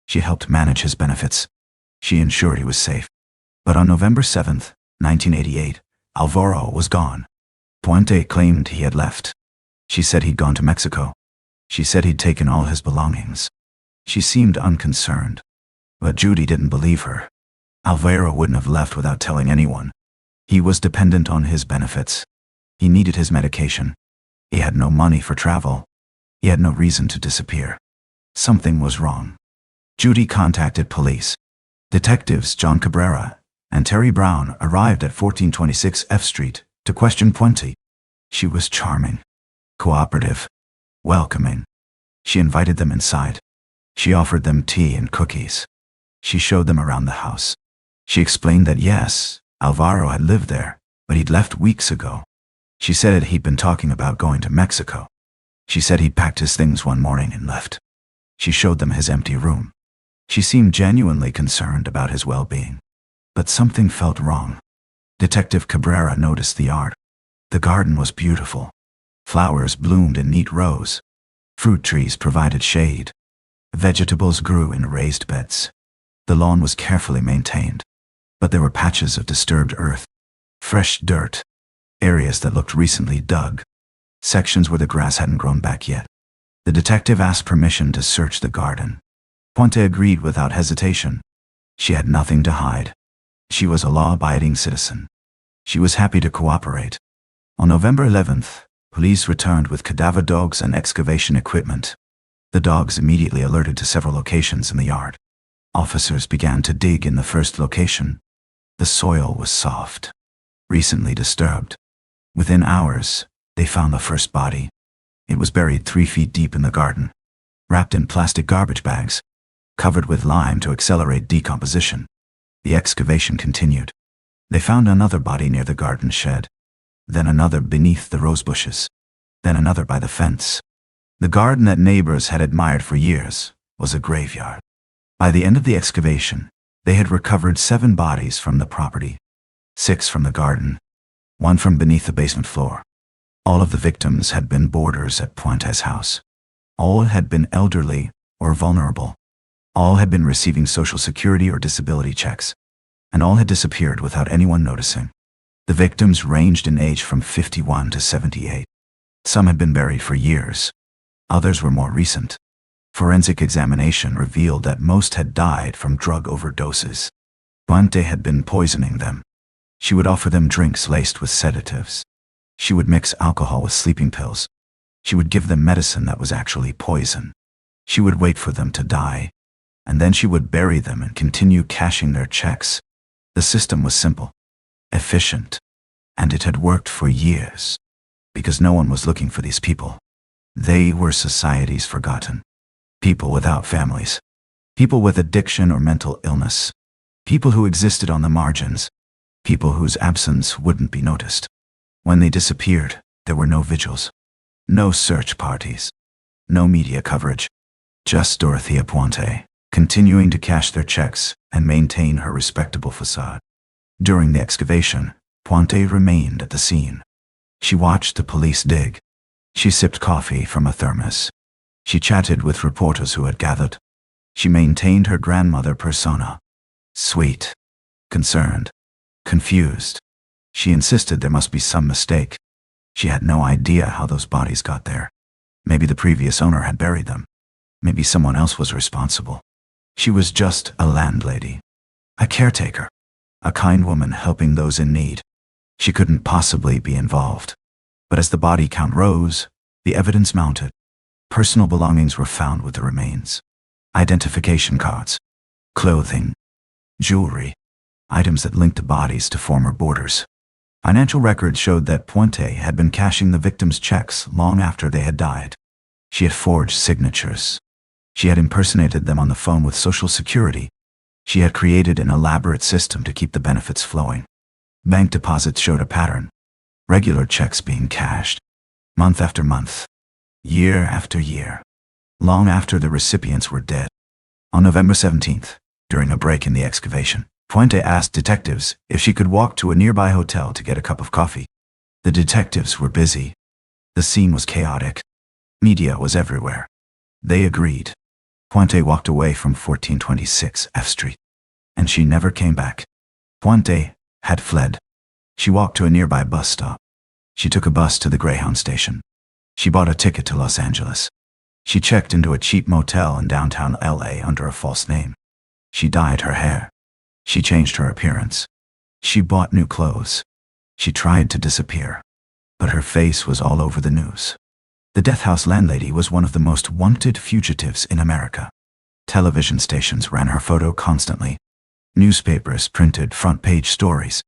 She helped manage his benefits. She ensured he was safe. But on November 7, 1988, Alvaro was gone. Puente claimed he had left. She said he'd gone to Mexico. She said he'd taken all his belongings. She seemed unconcerned. But Judy didn't believe her. Alvaro wouldn't have left without telling anyone. He was dependent on his benefits. He needed his medication. He had no money for travel. He had no reason to disappear. Something was wrong. Judy contacted police. Detectives John Cabrera and Terry Brown arrived at 1426 F Street to question Puente. She was charming, cooperative, welcoming. She invited them inside. She offered them tea and cookies. She showed them around the house. She explained that yes, Alvaro had lived there, but he'd left weeks ago. She said he'd been talking about going to Mexico. She said he'd packed his things one morning and left. She showed them his empty room. She seemed genuinely concerned about his well-being. But something felt wrong. Detective Cabrera noticed the art. The garden was beautiful. Flowers bloomed in neat rows. Fruit trees provided shade. Vegetables grew in raised beds. The lawn was carefully maintained. But there were patches of disturbed earth. Fresh dirt. Areas that looked recently dug. Sections where the grass hadn't grown back yet. The detective asked permission to search the garden. Puente agreed without hesitation. She had nothing to hide. She was a law-abiding citizen. She was happy to cooperate. On November 11th, police returned with cadaver dogs and excavation equipment. The dogs immediately alerted to several locations in the yard. Officers began to dig in the first location. The soil was soft, recently disturbed. Within hours, they found the first body. It was buried 3 feet deep in the garden, wrapped in plastic garbage bags, covered with lime to accelerate decomposition. The excavation continued. They found another body near the garden shed, then another beneath the rose bushes, then another by the fence. The garden that neighbors had admired for years was a graveyard. By the end of the excavation, they had recovered 7 bodies from the property, 6 from the garden, 1 from beneath the basement floor. All of the victims had been boarders at Puente's house. All had been elderly or vulnerable. All had been receiving Social Security or disability checks, and all had disappeared without anyone noticing. The victims ranged in age from 51 to 78. Some had been buried for years. Others were more recent. Forensic examination revealed that most had died from drug overdoses. Puente had been poisoning them. She would offer them drinks laced with sedatives. She would mix alcohol with sleeping pills. She would give them medicine that was actually poison. She would wait for them to die, and then she would bury them and continue cashing their checks. The system was simple, efficient, and it had worked for years, because no one was looking for these people. They were society's forgotten. People without families. People with addiction or mental illness. People who existed on the margins. People whose absence wouldn't be noticed. When they disappeared, there were no vigils, no search parties, no media coverage. Just Dorothea Puente, continuing to cash their checks and maintain her respectable facade. During the excavation, Puente remained at the scene. She watched the police dig. She sipped coffee from a thermos. She chatted with reporters who had gathered. She maintained her grandmother persona. Sweet, concerned, confused. She insisted there must be some mistake. She had no idea how those bodies got there. Maybe the previous owner had buried them. Maybe someone else was responsible. She was just a landlady, a caretaker, a kind woman helping those in need. She couldn't possibly be involved. But as the body count rose, the evidence mounted. Personal belongings were found with the remains. Identification cards, clothing, jewelry, items that linked the bodies to former boarders. Financial records showed that Puente had been cashing the victims' checks long after they had died. She had forged signatures. She had impersonated them on the phone with Social Security. She had created an elaborate system to keep the benefits flowing. Bank deposits showed a pattern. Regular checks being cashed, month after month, year after year, long after the recipients were dead. On November 17th, during a break in the excavation, Puente asked detectives if she could walk to a nearby hotel to get a cup of coffee. The detectives were busy. The scene was chaotic. Media was everywhere. They agreed. Puente walked away from 1426 F Street, and she never came back. Puente had fled. She walked to a nearby bus stop. She took a bus to the Greyhound station. She bought a ticket to Los Angeles. She checked into a cheap motel in downtown LA under a false name. She dyed her hair. She changed her appearance. She bought new clothes. She tried to disappear, but her face was all over the news. The death house landlady was one of the most wanted fugitives in America. Television stations ran her photo constantly. Newspapers printed front-page stories.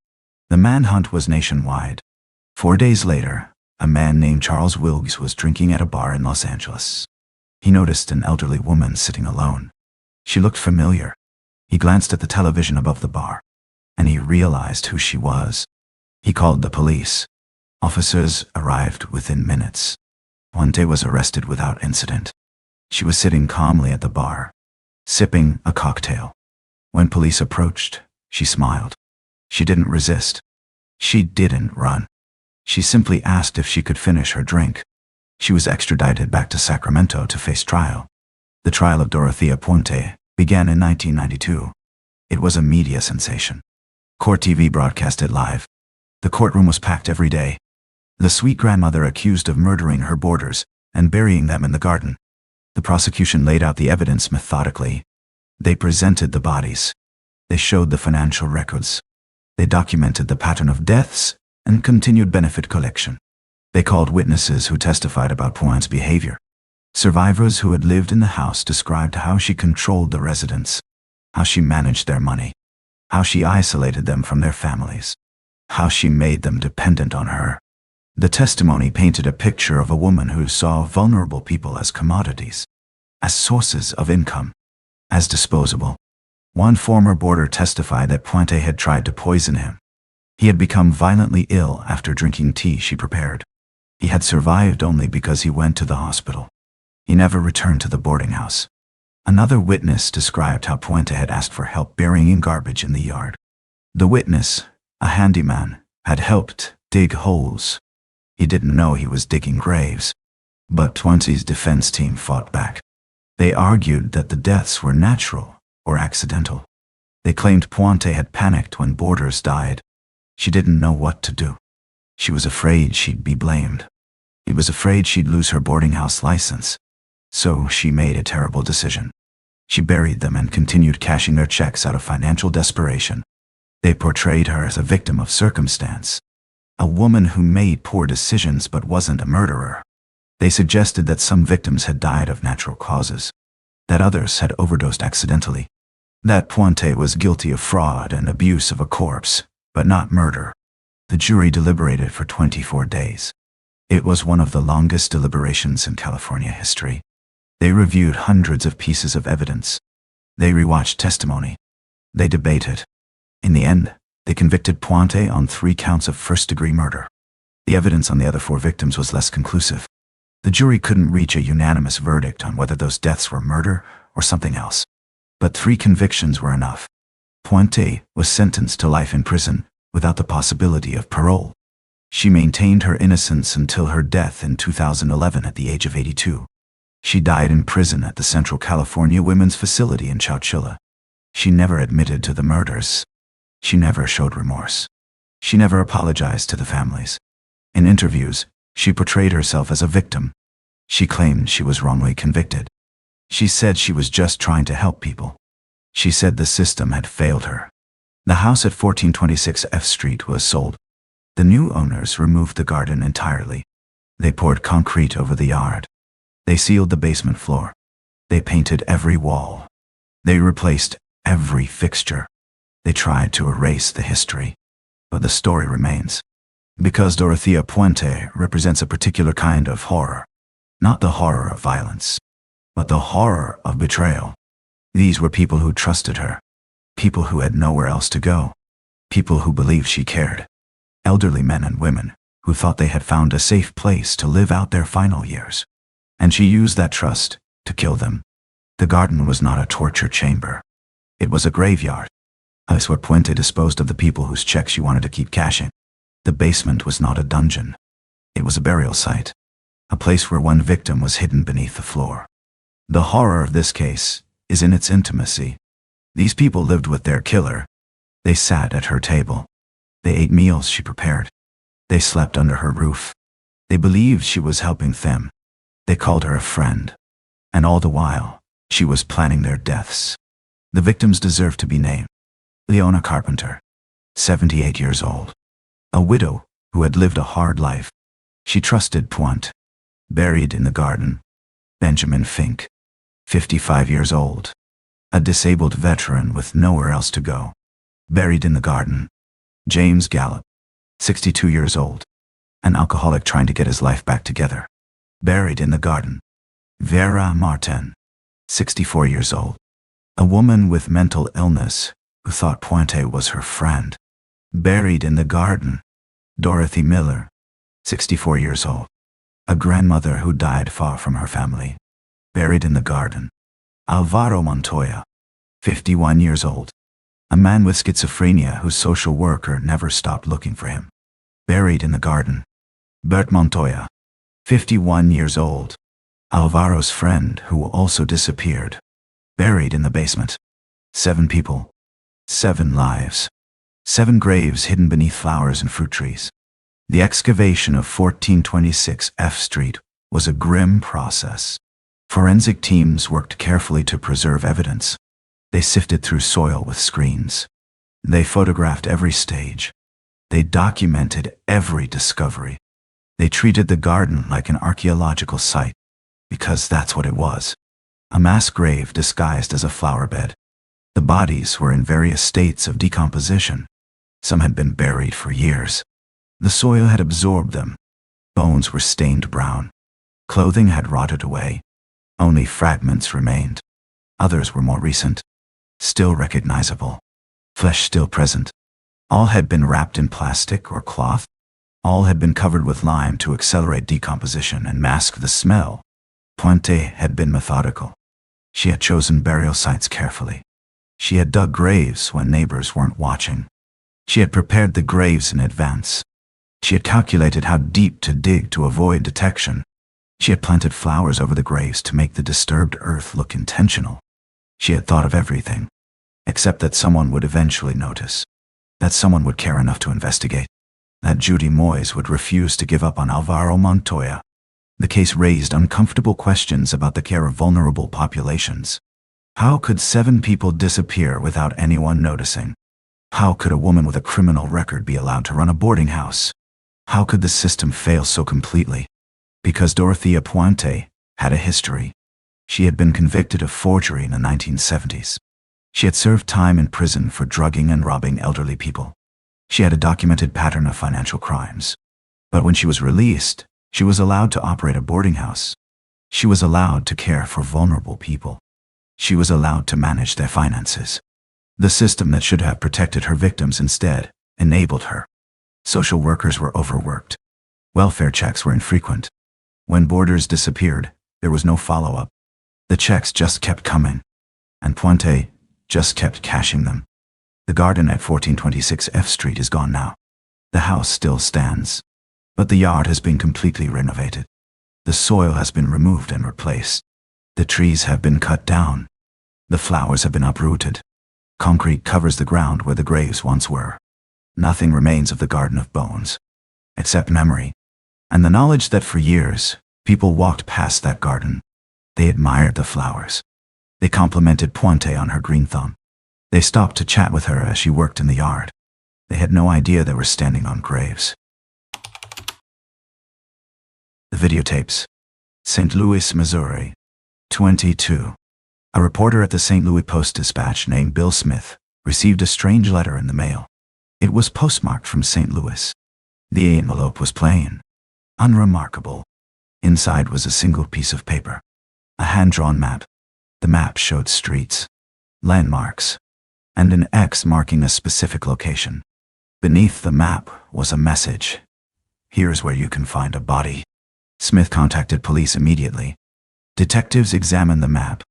The manhunt was nationwide. 4 days later, a man named Charles Wilkes was drinking at a bar in Los Angeles. He noticed an elderly woman sitting alone. She looked familiar. He glanced at the television above the bar, and he realized who she was. He called the police. Officers arrived within minutes. Puente was arrested without incident. She was sitting calmly at the bar, sipping a cocktail. When police approached, she smiled. She didn't resist. She didn't run. She simply asked if she could finish her drink. She was extradited back to Sacramento to face trial. The trial of Dorothea Puente began in 1992. It was a media sensation. Court TV broadcast it live. The courtroom was packed every day. The sweet grandmother accused of murdering her boarders and burying them in the garden. The prosecution laid out the evidence methodically. They presented the bodies. They showed the financial records. They documented the pattern of deaths and continued benefit collection. They called witnesses who testified about Puente's behavior. Survivors who had lived in the house described how she controlled the residents, how she managed their money, how she isolated them from their families, how she made them dependent on her. The testimony painted a picture of a woman who saw vulnerable people as commodities, as sources of income, as disposable. One former boarder testified that Puente had tried to poison him. He had become violently ill after drinking tea she prepared. He had survived only because he went to the hospital. He never returned to the boarding house. Another witness described how Puente had asked for help burying garbage in the yard. The witness, a handyman, had helped dig holes. He didn't know he was digging graves. But Puente's defense team fought back. They argued that the deaths were natural or accidental. They claimed Puente had panicked when boarders died. She didn't know what to do. She was afraid she'd be blamed. She was afraid she'd lose her boarding house license. So she made a terrible decision. She buried them and continued cashing their checks out of financial desperation. They portrayed her as a victim of circumstance, a woman who made poor decisions but wasn't a murderer. They suggested that some victims had died of natural causes, that others had overdosed accidentally, that Puente was guilty of fraud and abuse of a corpse, but not murder. The jury deliberated for 24 days. It was one of the longest deliberations in California history. They reviewed hundreds of pieces of evidence. They rewatched testimony. They debated. In the end, they convicted Puente on 3 counts of first-degree murder. The evidence on the other 4 victims was less conclusive. The jury couldn't reach a unanimous verdict on whether those deaths were murder or something else. But 3 convictions were enough. Puente was sentenced to life in prison without the possibility of parole. She maintained her innocence until her death in 2011 at the age of 82. She died in prison at the Central California Women's Facility in Chowchilla. She never admitted to the murders. She never showed remorse. She never apologized to the families. In interviews, she portrayed herself as a victim. She claimed she was wrongly convicted. She said she was just trying to help people. She said the system had failed her. The house at 1426 F Street was sold. The new owners removed the garden entirely. They poured concrete over the yard. They sealed the basement floor. They painted every wall. They replaced every fixture. They tried to erase the history. But the story remains. Because Dorothea Puente represents a particular kind of horror. Not the horror of violence, but the horror of betrayal. These were people who trusted her. People who had nowhere else to go. People who believed she cared. Elderly men and women who thought they had found a safe place to live out their final years. And she used that trust to kill them. The garden was not a torture chamber. It was a graveyard. That's where Puente disposed of the people whose checks she wanted to keep cashing. The basement was not a dungeon. It was a burial site. A place where one victim was hidden beneath the floor. The horror of this case is in its intimacy. These people lived with their killer. They sat at her table. They ate meals she prepared. They slept under her roof. They believed she was helping them. They called her a friend. And all the while, she was planning their deaths. The victims deserve to be named. Leona Carpenter, 78 years old. A widow who had lived a hard life. She trusted Puente. Buried in the garden. Benjamin Fink, 55 years old. A disabled veteran with nowhere else to go. Buried in the garden. James Gallup, 62 years old. An alcoholic trying to get his life back together. Buried in the garden. Vera Martin, 64 years old. A woman with mental illness who thought Puente was her friend. Buried in the garden. Dorothy Miller, 64 years old. A grandmother who died far from her family. Buried in the garden. Alvaro Montoya, 51 years old. A man with schizophrenia whose social worker never stopped looking for him. Buried in the garden. Bert Montoya, 51 years old. Alvaro's friend who also disappeared. Buried in the basement. 7 people. 7 lives. 7 graves hidden beneath flowers and fruit trees. The excavation of 1426 F Street was a grim process. Forensic teams worked carefully to preserve evidence. They sifted through soil with screens. They photographed every stage. They documented every discovery. They treated the garden like an archaeological site. Because that's what it was. A mass grave disguised as a flower bed. The bodies were in various states of decomposition. Some had been buried for years. The soil had absorbed them. Bones were stained brown. Clothing had rotted away. Only fragments remained. Others were more recent, still recognizable. Flesh still present. All had been wrapped in plastic or cloth. All had been covered with lime to accelerate decomposition and mask the smell. Puente had been methodical. She had chosen burial sites carefully. She had dug graves when neighbors weren't watching. She had prepared the graves in advance. She had calculated how deep to dig to avoid detection. She had planted flowers over the graves to make the disturbed earth look intentional. She had thought of everything, except that someone would eventually notice, that someone would care enough to investigate, that Judy Moyes would refuse to give up on Alvaro Montoya. The case raised uncomfortable questions about the care of vulnerable populations. How could 7 people disappear without anyone noticing? How could a woman with a criminal record be allowed to run a boarding house? How could the system fail so completely? Because Dorothea Puente had a history. She had been convicted of forgery in the 1970s. She had served time in prison for drugging and robbing elderly people. She had a documented pattern of financial crimes. But when she was released, she was allowed to operate a boarding house. She was allowed to care for vulnerable people. She was allowed to manage their finances. The system that should have protected her victims instead enabled her. Social workers were overworked. Welfare checks were infrequent. When boarders disappeared, there was no follow-up. The checks just kept coming. And Puente just kept cashing them. The garden at 1426 F Street is gone now. The house still stands. But the yard has been completely renovated. The soil has been removed and replaced. The trees have been cut down. The flowers have been uprooted. Concrete covers the ground where the graves once were. Nothing remains of the Garden of Bones, except memory, and the knowledge that for years, people walked past that garden. They admired the flowers. They complimented Puente on her green thumb. They stopped to chat with her as she worked in the yard. They had no idea they were standing on graves. The videotapes. St. Louis, Missouri. 22. A reporter at the St. Louis Post-Dispatch named Bill Smith received a strange letter in the mail. It was postmarked from St. Louis. The envelope was plain, unremarkable. Inside was a single piece of paper, a hand-drawn map. The map showed streets, landmarks, and an X marking a specific location. Beneath the map was a message. Here's where you can find a body. Smith contacted police immediately. Detectives examined the map.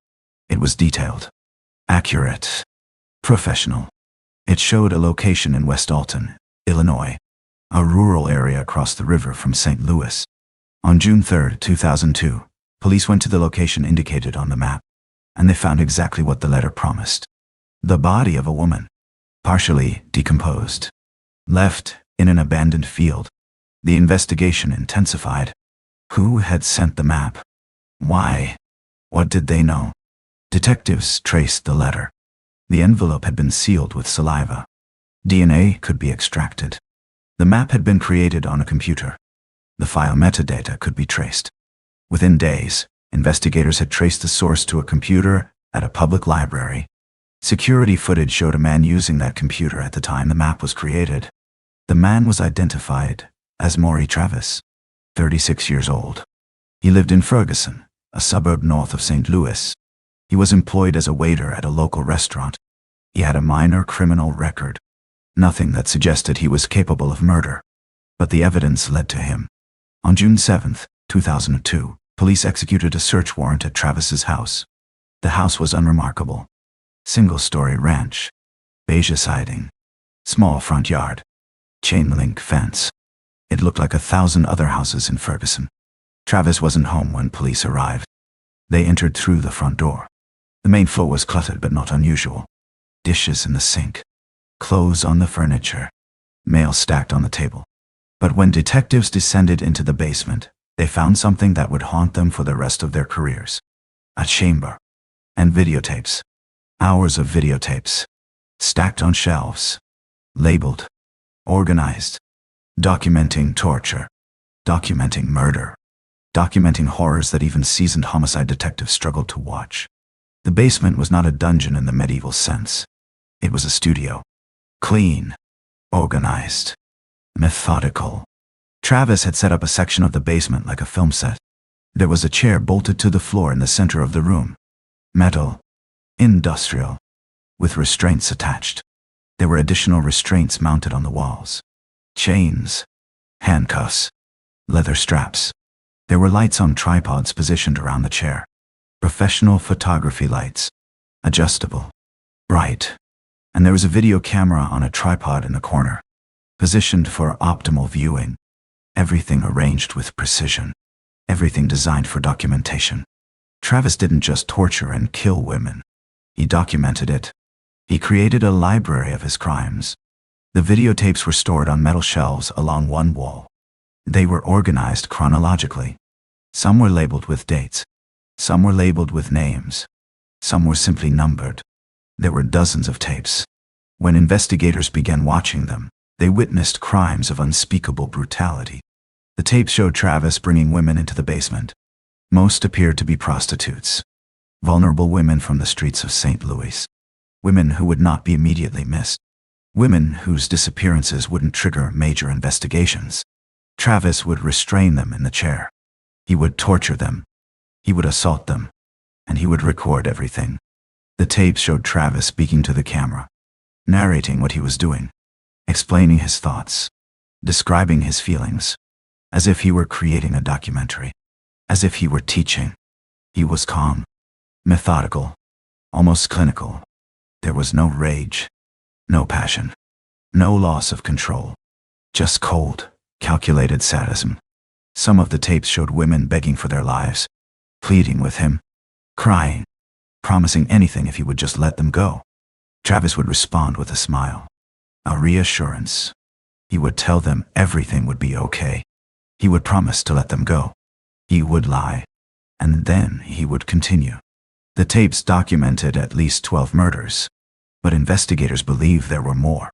It was detailed, accurate, professional. It showed a location in West Alton, Illinois, a rural area across the river from St. Louis. On June 3, 2002, police went to the location indicated on the map, and they found exactly what the letter promised. The body of a woman, partially decomposed, left in an abandoned field. The investigation intensified. Who had sent the map? Why? What did they know? Detectives traced the letter. The envelope had been sealed with saliva. DNA could be extracted. The map had been created on a computer. The file metadata could be traced. Within days, investigators had traced the source to a computer at a public library. Security footage showed a man using that computer at the time the map was created. The man was identified as Maury Travis, 36 years old. He lived in Ferguson, a suburb north of St. Louis. He was employed as a waiter at a local restaurant. He had a minor criminal record. Nothing that suggested he was capable of murder. But the evidence led to him. On June 7, 2002, police executed a search warrant at Travis's house. The house was unremarkable. Single-story ranch, beige siding, small front yard, chain-link fence. It looked like 1,000 other houses in Ferguson. Travis wasn't home when police arrived. They entered through the front door. The main floor was cluttered but not unusual. Dishes in the sink, clothes on the furniture, mail stacked on the table. But when detectives descended into the basement, they found something that would haunt them for the rest of their careers. A chamber. And videotapes. Hours of videotapes. Stacked on shelves. Labeled. Organized. Documenting torture. Documenting murder. documenting horrors that even seasoned homicide detectives struggled to watch. The basement was not a dungeon in the medieval sense. It was a studio. Clean, organized, methodical. Travis had set up a section of the basement like a film set. There was a chair bolted to the floor in the center of the room. Metal. Industrial. With restraints attached. There were additional restraints mounted on the walls. Chains. Handcuffs. Leather straps. There were lights on tripods positioned around the chair. Professional photography lights. Adjustable. Bright. And there was a video camera on a tripod in the corner. Positioned for optimal viewing. Everything arranged with precision. Everything designed for documentation. Travis didn't just torture and kill women. He documented it. He created a library of his crimes. The videotapes were stored on metal shelves along one wall. They were organized chronologically. Some were labeled with dates. Some were labeled with names. Some were simply numbered. There were dozens of tapes. When investigators began watching them, they witnessed crimes of unspeakable brutality. The tapes showed Travis bringing women into the basement. Most appeared to be prostitutes. Vulnerable women from the streets of St. Louis. Women who would not be immediately missed. Women whose disappearances wouldn't trigger major investigations. Travis would restrain them in the chair. He would torture them. He would assault them. And he would record everything. The tapes showed Travis speaking to the camera, narrating what he was doing, explaining his thoughts, describing his feelings, as if he were creating a documentary, as if he were teaching. He was calm, methodical, almost clinical. There was no rage, no passion, no loss of control, just cold, calculated sadism. Some of the tapes showed women begging for their lives, pleading with him, crying, promising anything if he would just let them go. Travis would respond with a smile, a reassurance. He would tell them everything would be okay. He would promise to let them go. He would lie. And then he would continue. The tapes documented at least 12 murders. But investigators believe there were more.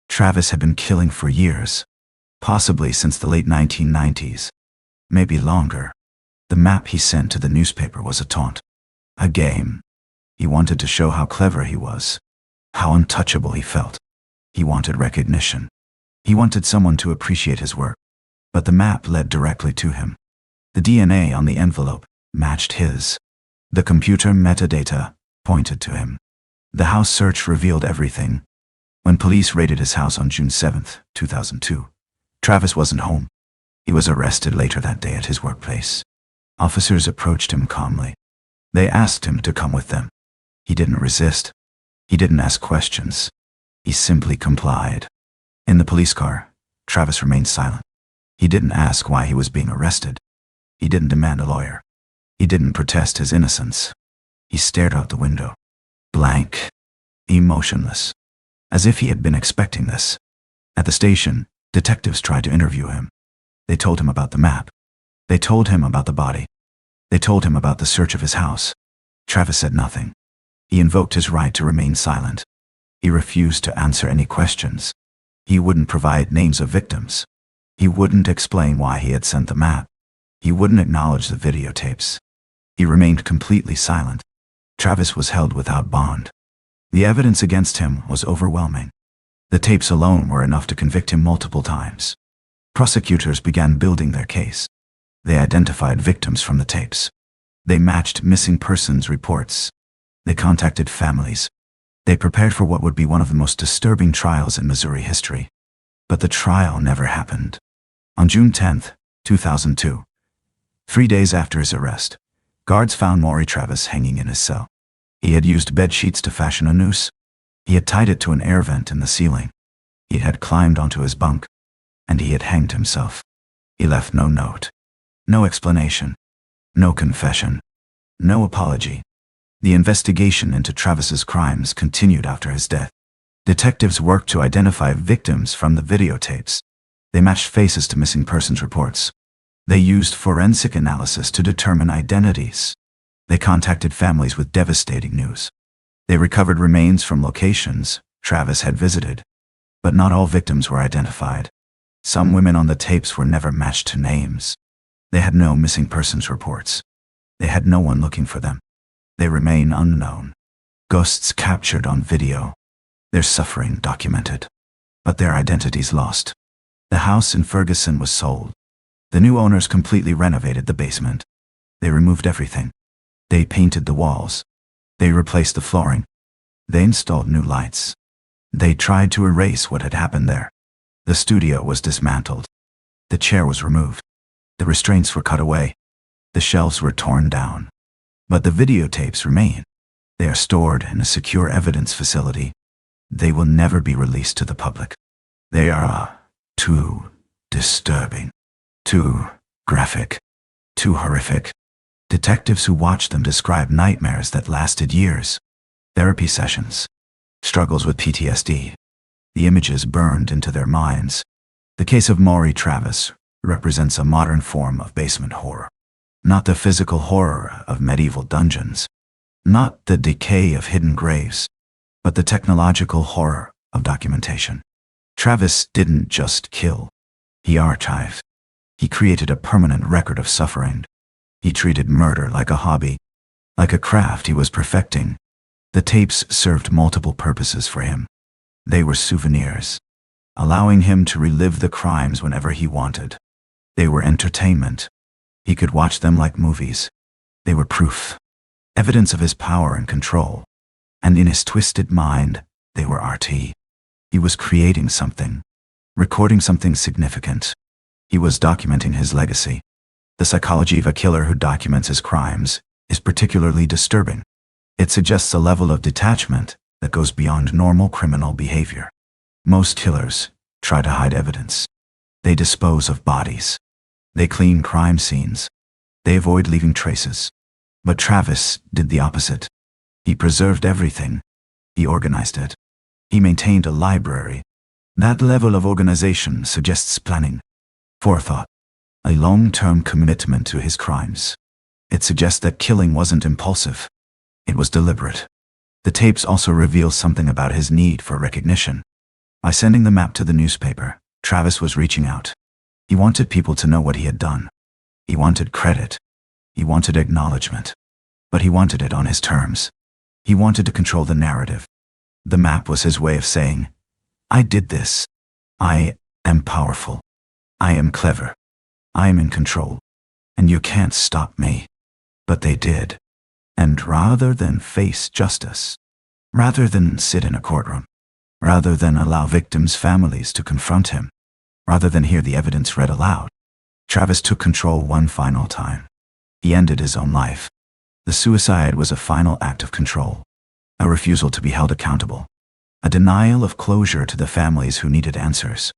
Travis had been killing for years, possibly since the late 1990s. Maybe longer. The map he sent to the newspaper was a taunt. A game. He wanted to show how clever he was. How untouchable he felt. He wanted recognition. He wanted someone to appreciate his work. But the map led directly to him. The DNA on the envelope matched his. The computer metadata pointed to him. The house search revealed everything. When police raided his house on June 7, 2002, Travis wasn't home. He was arrested later that day at his workplace. Officers approached him calmly. They asked him to come with them. He didn't resist. He didn't ask questions. He simply complied. In the police car, Travis remained silent. He didn't ask why he was being arrested. He didn't demand a lawyer. He didn't protest his innocence. He stared out the window. Blank. Emotionless. As if he had been expecting this. At the station, detectives tried to interview him. They told him about the map. They told him about the body. They told him about the search of his house. Travis said nothing. He invoked his right to remain silent. He refused to answer any questions. He wouldn't provide names of victims. He wouldn't explain why he had sent the map. He wouldn't acknowledge the videotapes. He remained completely silent. Travis was held without bond. The evidence against him was overwhelming. The tapes alone were enough to convict him multiple times. Prosecutors began building their case. They identified victims from the tapes. They matched missing persons reports. They contacted families. They prepared for what would be one of the most disturbing trials in Missouri history. But the trial never happened. On June 10, 2002, 3 days after his arrest, guards found Maury Travis hanging in his cell. He had used bed sheets to fashion a noose. He had tied it to an air vent in the ceiling. He had climbed onto his bunk. And he had hanged himself. He left no note. No explanation. No confession. No apology. The investigation into Travis's crimes continued after his death. Detectives worked to identify victims from the videotapes. They matched faces to missing persons reports. They used forensic analysis to determine identities. They contacted families with devastating news. They recovered remains from locations Travis had visited. But not all victims were identified. Some women on the tapes were never matched to names. They had no missing persons reports. They had no one looking for them. They remain unknown. Ghosts captured on video. Their suffering documented. But their identities lost. The house in Ferguson was sold. The new owners completely renovated the basement. They removed everything. They painted the walls. They replaced the flooring. They installed new lights. They tried to erase what had happened there. The studio was dismantled. The chair was removed. The restraints were cut away. The shelves were torn down. But the videotapes remain. They are stored in a secure evidence facility. They will never be released to the public. They are too disturbing, too graphic, too horrific. Detectives who watched them describe nightmares that lasted years. Therapy sessions. Struggles with PTSD. The images burned into their minds. The case of Maury Travis represents a modern form of basement horror. Not the physical horror of medieval dungeons. Not the decay of hidden graves. But the technological horror of documentation. Travis didn't just kill. He archived. He created a permanent record of suffering. He treated murder like a hobby, like a craft he was perfecting. The tapes served multiple purposes for him. They were souvenirs, allowing him to relive the crimes whenever he wanted. They were entertainment. He could watch them like movies. They were proof, evidence of his power and control. And in his twisted mind, they were RT. He was creating something, recording something significant. He was documenting his legacy. The psychology of a killer who documents his crimes is particularly disturbing. It suggests a level of detachment that goes beyond normal criminal behavior. Most killers try to hide evidence. They dispose of bodies. They clean crime scenes. They avoid leaving traces. But Travis did the opposite. He preserved everything. He organized it. He maintained a library. That level of organization suggests planning, forethought, a long-term commitment to his crimes. It suggests that killing wasn't impulsive. It was deliberate. The tapes also reveal something about his need for recognition. By sending the map to the newspaper, Travis was reaching out. He wanted people to know what he had done. He wanted credit. He wanted acknowledgement. But he wanted it on his terms. He wanted to control the narrative. The map was his way of saying, I did this. I am powerful. I am clever. I am in control. And you can't stop me. But they did. And rather than face justice, rather than sit in a courtroom, rather than allow victims' families to confront him, rather than hear the evidence read aloud, Travis took control one final time. He ended his own life. The suicide was a final act of control, a refusal to be held accountable, a denial of closure to the families who needed answers.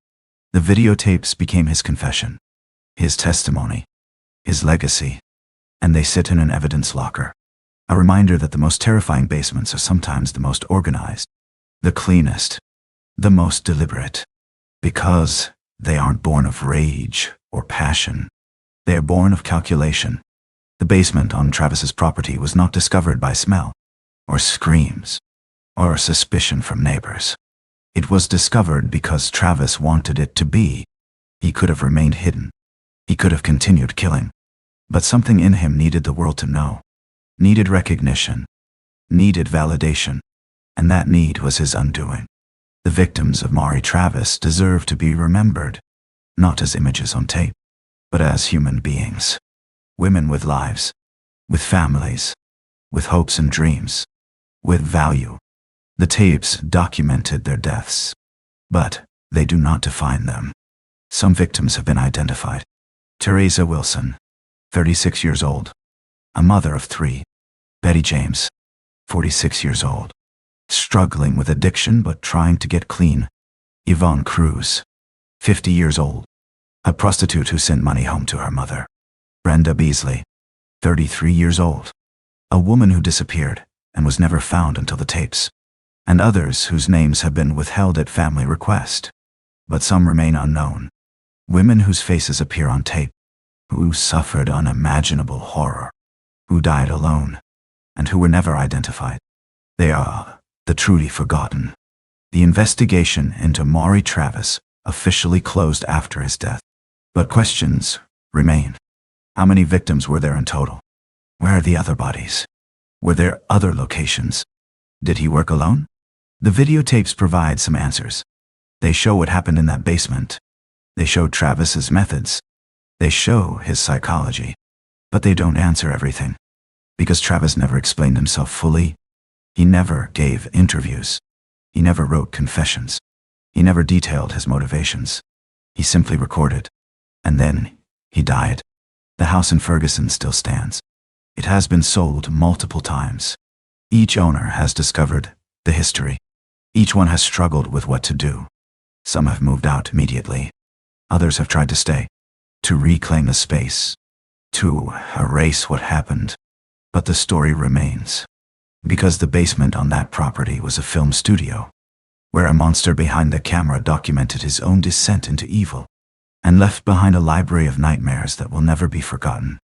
The videotapes became his confession, his testimony, his legacy, and they sit in an evidence locker. A reminder that the most terrifying basements are sometimes the most organized, the cleanest, the most deliberate, because they aren't born of rage or passion. They are born of calculation. The basement on Travis's property was not discovered by smell, or screams, or suspicion from neighbors. It was discovered because Travis wanted it to be. He could have remained hidden. He could have continued killing. But something in him needed the world to know, needed recognition, needed validation, and that need was his undoing. The victims of Maury Travis deserve to be remembered, not as images on tape, but as human beings. Women with lives, with families, with hopes and dreams, with value. The tapes documented their deaths, but they do not define them. Some victims have been identified. Teresa Wilson, 36 years old, a mother of 3. Betty James, 46 years old, struggling with addiction but trying to get clean. Yvonne Cruz, 50 years old, a prostitute who sent money home to her mother. Brenda Beasley, 33 years old, a woman who disappeared and was never found until the tapes. And others whose names have been withheld at family request. But some remain unknown. Women whose faces appear on tape, who suffered unimaginable horror, who died alone, and who were never identified. They are the truly forgotten. The investigation into Maury Travis officially closed after his death. But questions remain. How many victims were there in total? Where are the other bodies? Were there other locations? Did he work alone? The videotapes provide some answers. They show what happened in that basement. They show Travis's methods. They show his psychology. But they don't answer everything. Because Travis never explained himself fully. He never gave interviews. He never wrote confessions. He never detailed his motivations. He simply recorded. And then he died. The house in Ferguson still stands. It has been sold multiple times. Each owner has discovered the history. Each one has struggled with what to do. Some have moved out immediately. Others have tried to stay, to reclaim the space, to erase what happened. But the story remains. Because the basement on that property was a film studio, where a monster behind the camera documented his own descent into evil, and left behind a library of nightmares that will never be forgotten.